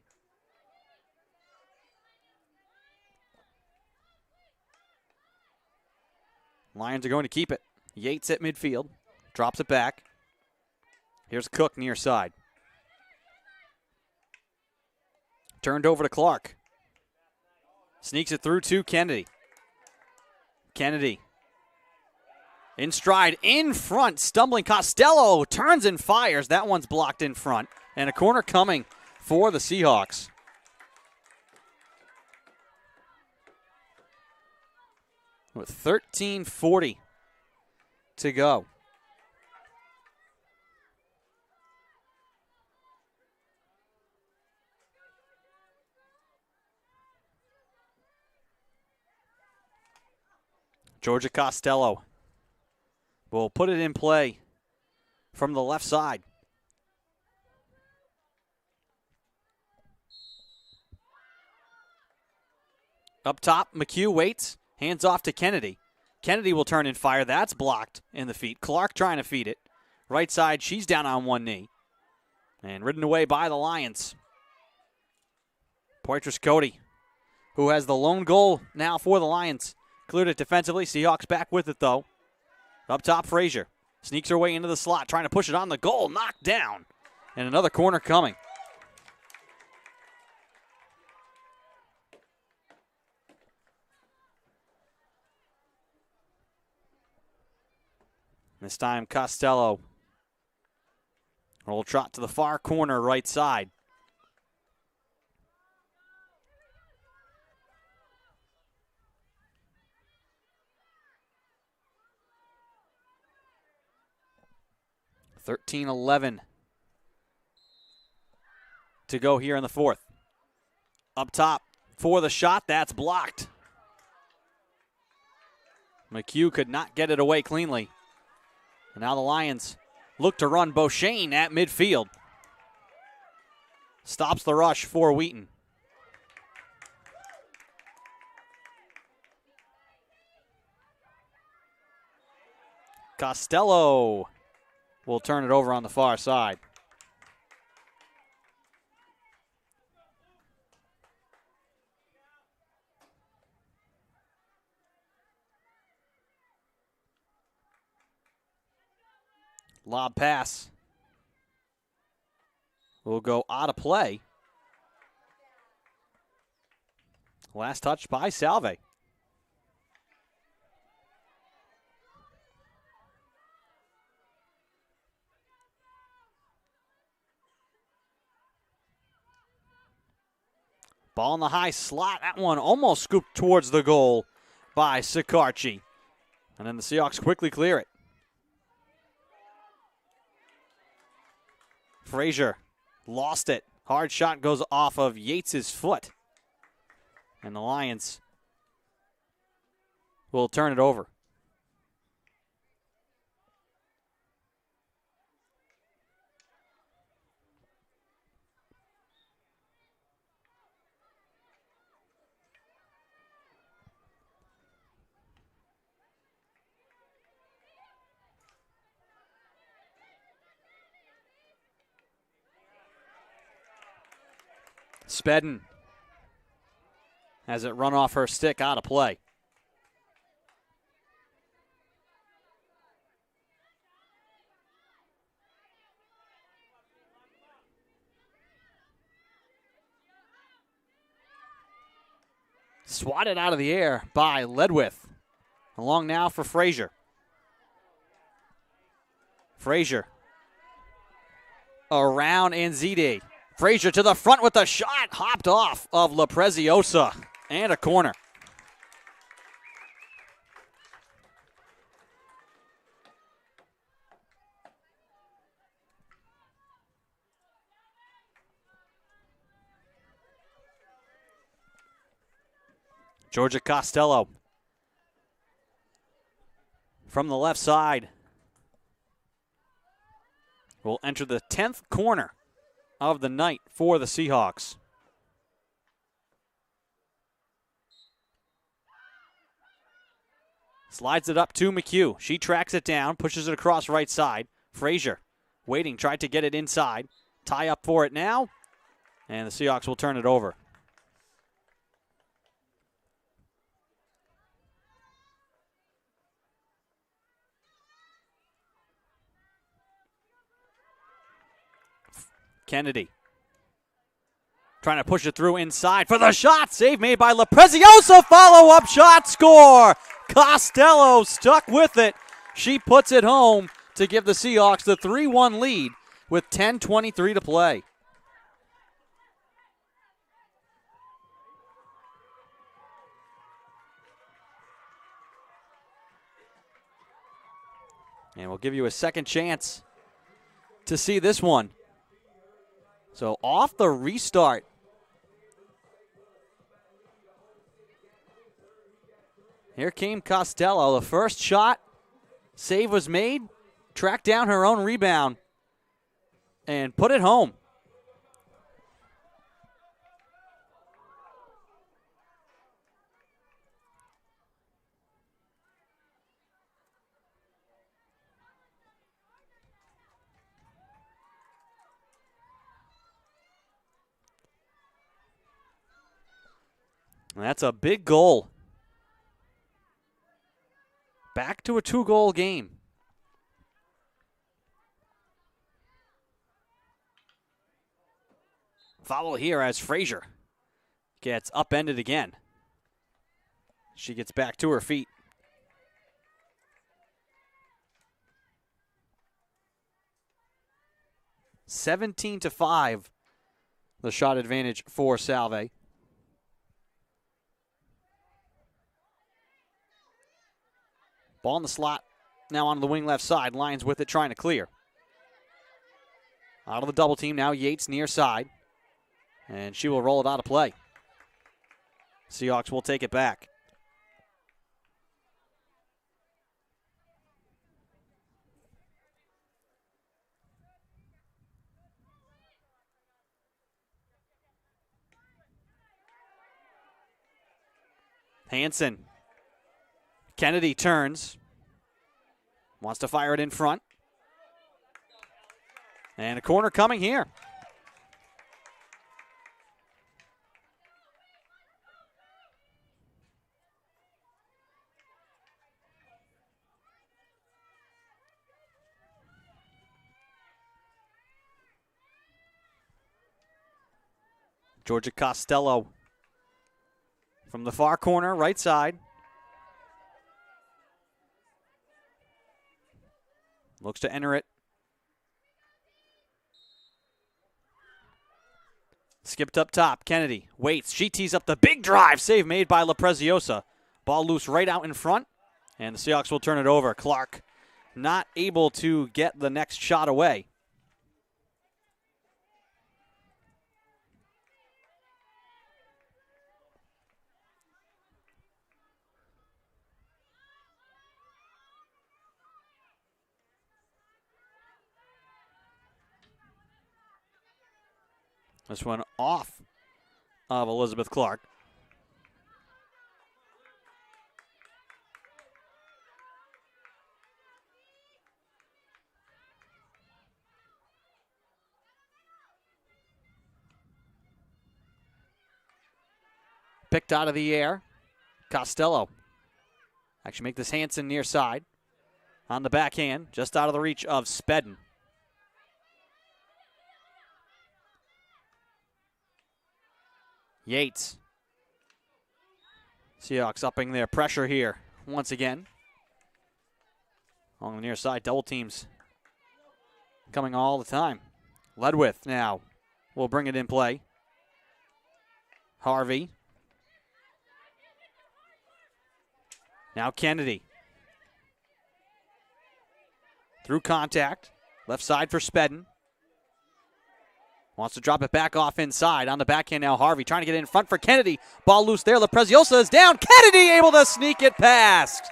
Lions are going to keep it. Yates at midfield. Drops it back. Here's Cook near side. Turned over to Clark. Sneaks it through to Kennedy. Kennedy. In stride, in front, stumbling Costello. Turns and fires. That one's blocked in front. And a corner coming for the Seahawks. With 13:40 to go. Georgia Costello will put it in play from the left side. Up top, McHugh waits, hands off to Kennedy. Kennedy will turn and fire. That's blocked in the feet. Clark trying to feed it. Right side, she's down on one knee. And ridden away by the Lions. Poitras Cody, who has the lone goal now for the Lions. Cleared it defensively. Seahawks back with it, though. Up top, Frazier. Sneaks her way into the slot, trying to push it on the goal. Knocked down. And another corner coming. This time, Costello. Roll trot to the far corner, right side. $13-11 to go here in the fourth. Up top for the shot. That's blocked. McHugh could not get it away cleanly. And now the Lions look to run Beauchene at midfield. Stops the rush for Wheaton. Costello will turn it over on the far side. Lob pass will go out of play. Last touch by Salve. Ball in the high slot. That one almost scooped towards the goal by Sikarchi. And then the Seahawks quickly clear it. Frazier lost it. Hard shot goes off of Yates' foot. And the Lions will turn it over. Spedden has it run off her stick, out of play. Swatted out of the air by Ledwith. Along now for Frazier. Frazier around Nzide. Frazier to the front with a shot, hopped off of LaPreziosa, and a corner. Georgia Costello from the left side will enter the 10th corner of the night for the Seahawks. Slides it up to McHugh. She tracks it down, pushes it across right side. Frazier waiting, tried to get it inside. Tie up for it now, and the Seahawks will turn it over. Kennedy trying to push it through inside for the shot. Save made by LaPreziosa. Follow-up shot, score. Costello stuck with it. She puts it home to give the Seahawks the 3-1 lead with 10:23 to play. And we'll give you a second chance to see this one. So off the restart, here came Costello. The first shot, save was made, tracked down her own rebound, and put it home. That's a big goal. Back to a 2-goal game. Foul here as Frazier gets upended again. She gets back to her feet. (17-5), the shot advantage for Salve. Ball in the slot, now onto the wing left side. Lions with it, trying to clear. Out of the double team, now Yates near side. And she will roll it out of play. Seahawks will take it back. Hansen. Kennedy turns. Wants to fire it in front. And a corner coming here. Georgia Costello from the far corner, right side. Looks to enter it. Skipped up top. Kennedy waits. She tees up the big drive. Save made by LaPreziosa. Ball loose right out in front. And the Seahawks will turn it over. Clark not able to get the next shot away. This one off of Elizabeth Clark. Picked out of the air. Costello. Actually make this Hansen near side. On the backhand, just out of the reach of Spedden. Yates. Seahawks upping their pressure here once again. On the near side, double teams coming all the time. Ledwith now will bring it in play. Harvey. Now Kennedy. Through contact. Left side for Spedden. Wants to drop it back off inside. On the backhand now, Harvey trying to get in front for Kennedy. Ball loose there. LaPreziosa is down. Kennedy able to sneak it past.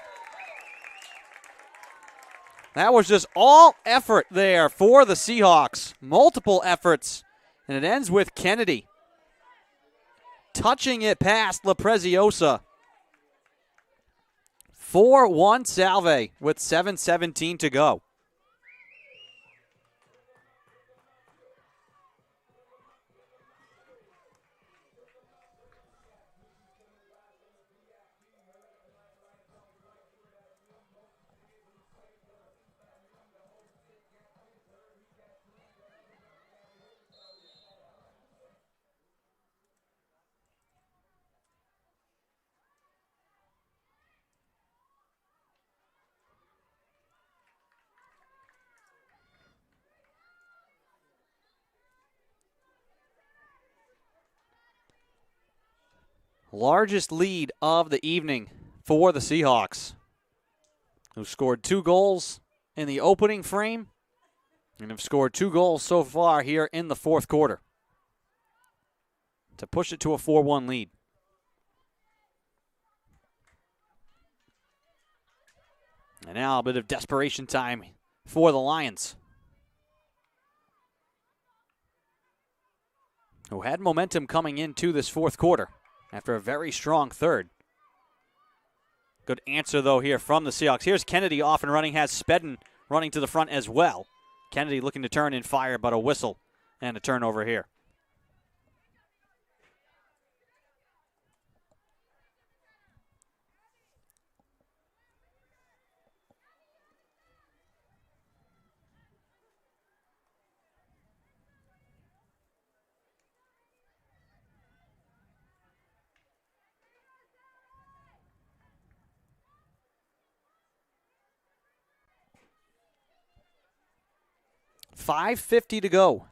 That was just all effort there for the Seahawks. Multiple efforts. And it ends with Kennedy touching it past LaPreziosa. 4-1 Salve with 7:17 to go. Largest lead of the evening for the Seahawks, who scored 2 goals in the opening frame and have scored 2 goals so far here in the fourth quarter to push it to a 4-1 lead. And now a bit of desperation time for the Lions, who had momentum coming into this fourth quarter after a very strong third. Good answer, though, here from the Seahawks. Here's Kennedy off and running, has Spedden running to the front as well. Kennedy looking to turn and fire, but a whistle and a turnover here. .550 to go.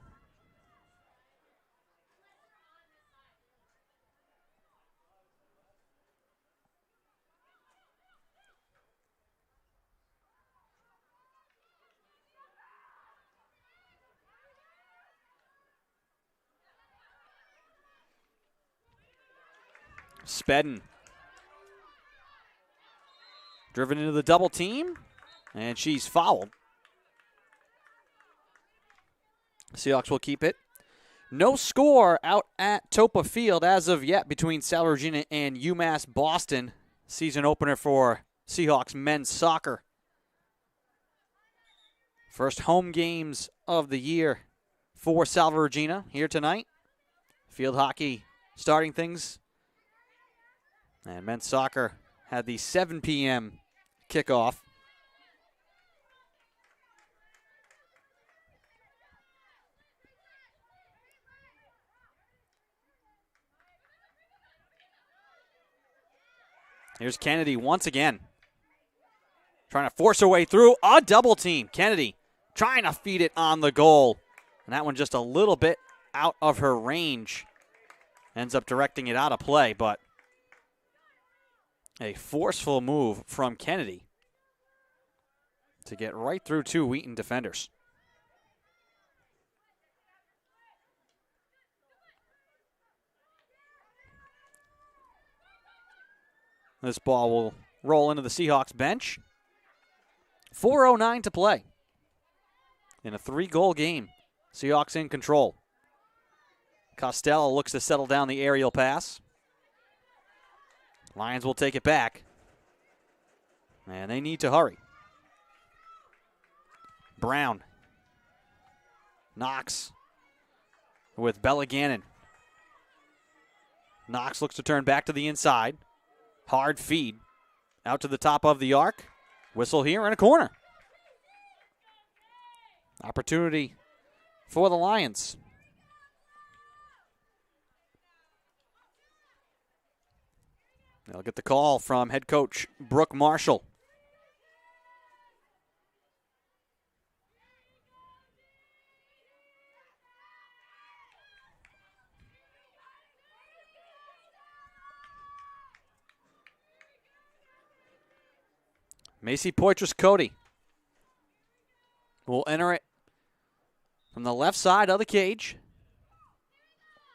Spedden. Driven into the double team, and she's fouled. Seahawks will keep it. No score out at Topa Field as of yet between Salve Regina and UMass Boston. Season opener for Seahawks men's soccer. First home games of the year for Salve Regina here tonight. Field hockey starting things. And men's soccer had the 7 p.m. kickoff. Here's Kennedy once again. Trying to force her way through a double team. Kennedy trying to feed it on the goal. And that one just a little bit out of her range. Ends up directing it out of play, but a forceful move from Kennedy to get right through 2 Wheaton defenders. This ball will roll into the Seahawks bench. 4:09 to play in a 3-goal game. Seahawks in control. Costello looks to settle down the aerial pass. Lions will take it back. And they need to hurry. Brown. Knox with Bella Gannon. Knox looks to turn back to the inside. Hard feed out to the top of the arc. Whistle here and a corner. Opportunity for the Lions. They'll get the call from head coach Brooke Marshall. Macy Poitras-Cody will enter it from the left side of the cage.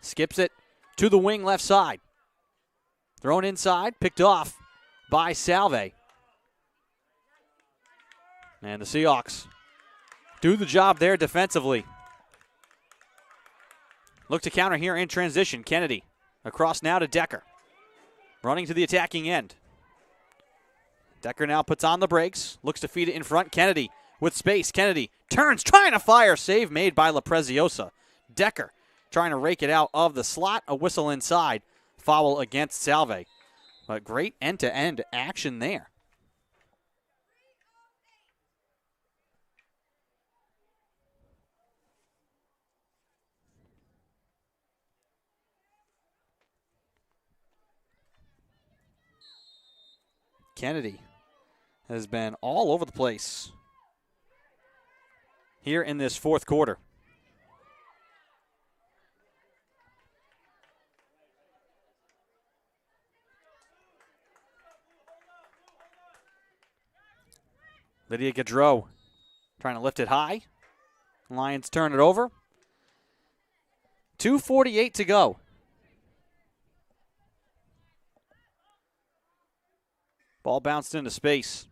Skips it to the wing left side. Thrown inside, picked off by Salve. And the Seahawks do the job there defensively. Look to counter here in transition. Kennedy across now to Decker. Running to the attacking end. Decker now puts on the brakes. Looks to feed it in front. Kennedy with space. Kennedy turns, trying to fire. Save made by LaPreziosa. Decker trying to rake it out of the slot. A whistle inside. Foul against Salve. But great end-to-end action there. Kennedy has been all over the place here in this fourth quarter. Lydia Gaudreau trying to lift it high. Lions turn it over. 2:48 to go. Ball bounced into space.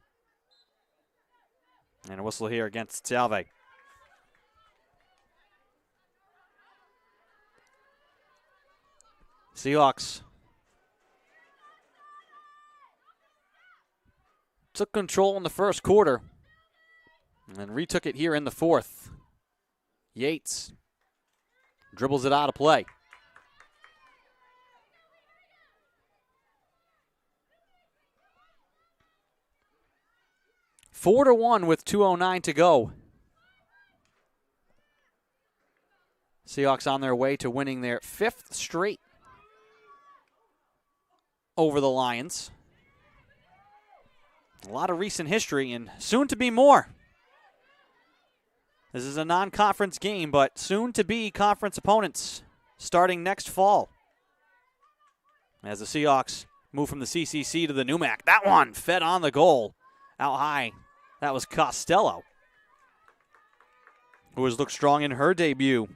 And a whistle here against Salve. Seahawks took control in the first quarter and retook it here in the fourth. Yates dribbles it out of play. Four to 1 with 2:09 to go. Seahawks on their way to winning their fifth straight over the Lions. A lot of recent history and soon to be more. This is a non-conference game, but soon to be conference opponents starting next fall. As the Seahawks move from the CCC to the NUMAC. That one fed on the goal out high. That was Costello, who has looked strong in her debut,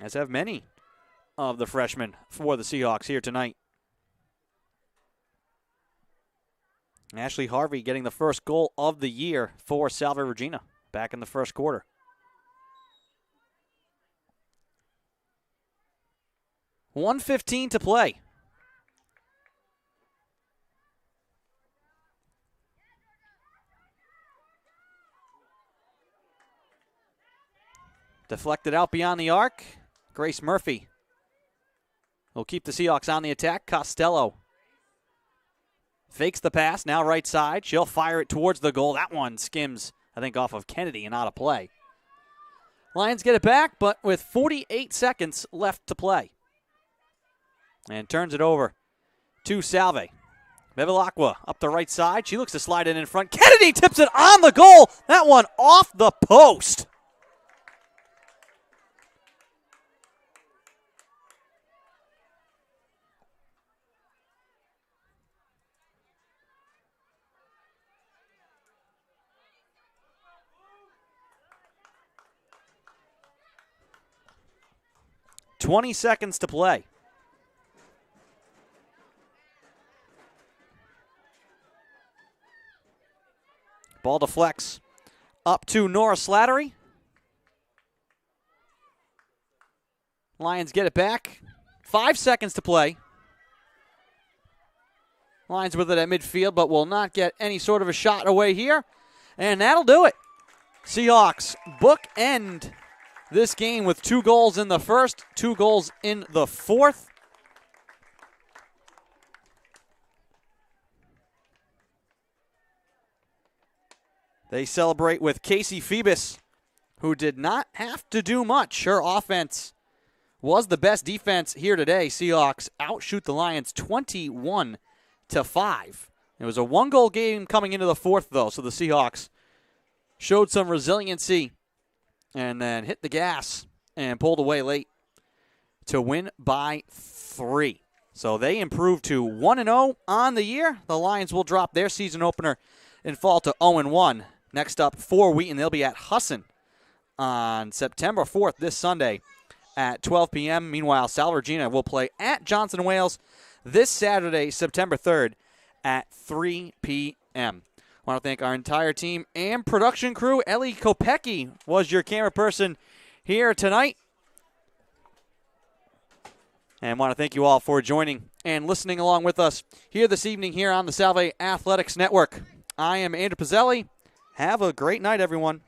as have many of the freshmen for the Seahawks here tonight. Ashley Harvey getting the first goal of the year for Salve Regina back in the first quarter. $1:15 to play. Deflected out beyond the arc. Grace Murphy will keep the Seahawks on the attack. Costello fakes the pass, now right side. She'll fire it towards the goal. That one skims, I think, off of Kennedy and out of play. Lions get it back, but with 48 seconds left to play. And turns it over to Salve. Bevilacqua up the right side. She looks to slide it in front. Kennedy tips it on the goal. That one off the post. $20 seconds to play. Ball deflects up to Nora Slattery. Lions get it back. 5 seconds to play. Lions with it at midfield, but will not get any sort of a shot away here. And that'll do it. Seahawks bookend this game with 2 goals in the first, 2 goals in the fourth. They celebrate with Casey Phoebus, who did not have to do much. Her offense was the best defense here today. Seahawks outshoot the Lions 21-5. It was a 1-goal game coming into the fourth, though, so the Seahawks showed some resiliency and then hit the gas and pulled away late to win by 3. So they improved to 1-0 on the year. The Lions will drop their season opener and fall to 0-1. Next up for Wheaton, they'll be at Husson on September 4th, this Sunday at 12 p.m. Meanwhile, Salve Regina will play at Johnson Wales this Saturday, September 3rd at 3 p.m. I want to thank our entire team and production crew. Ellie Kopecki was your camera person here tonight. And want to thank you all for joining and listening along with us here this evening here on the Salve Athletics Network. I am Andrew Pizzelli. Have a great night, everyone.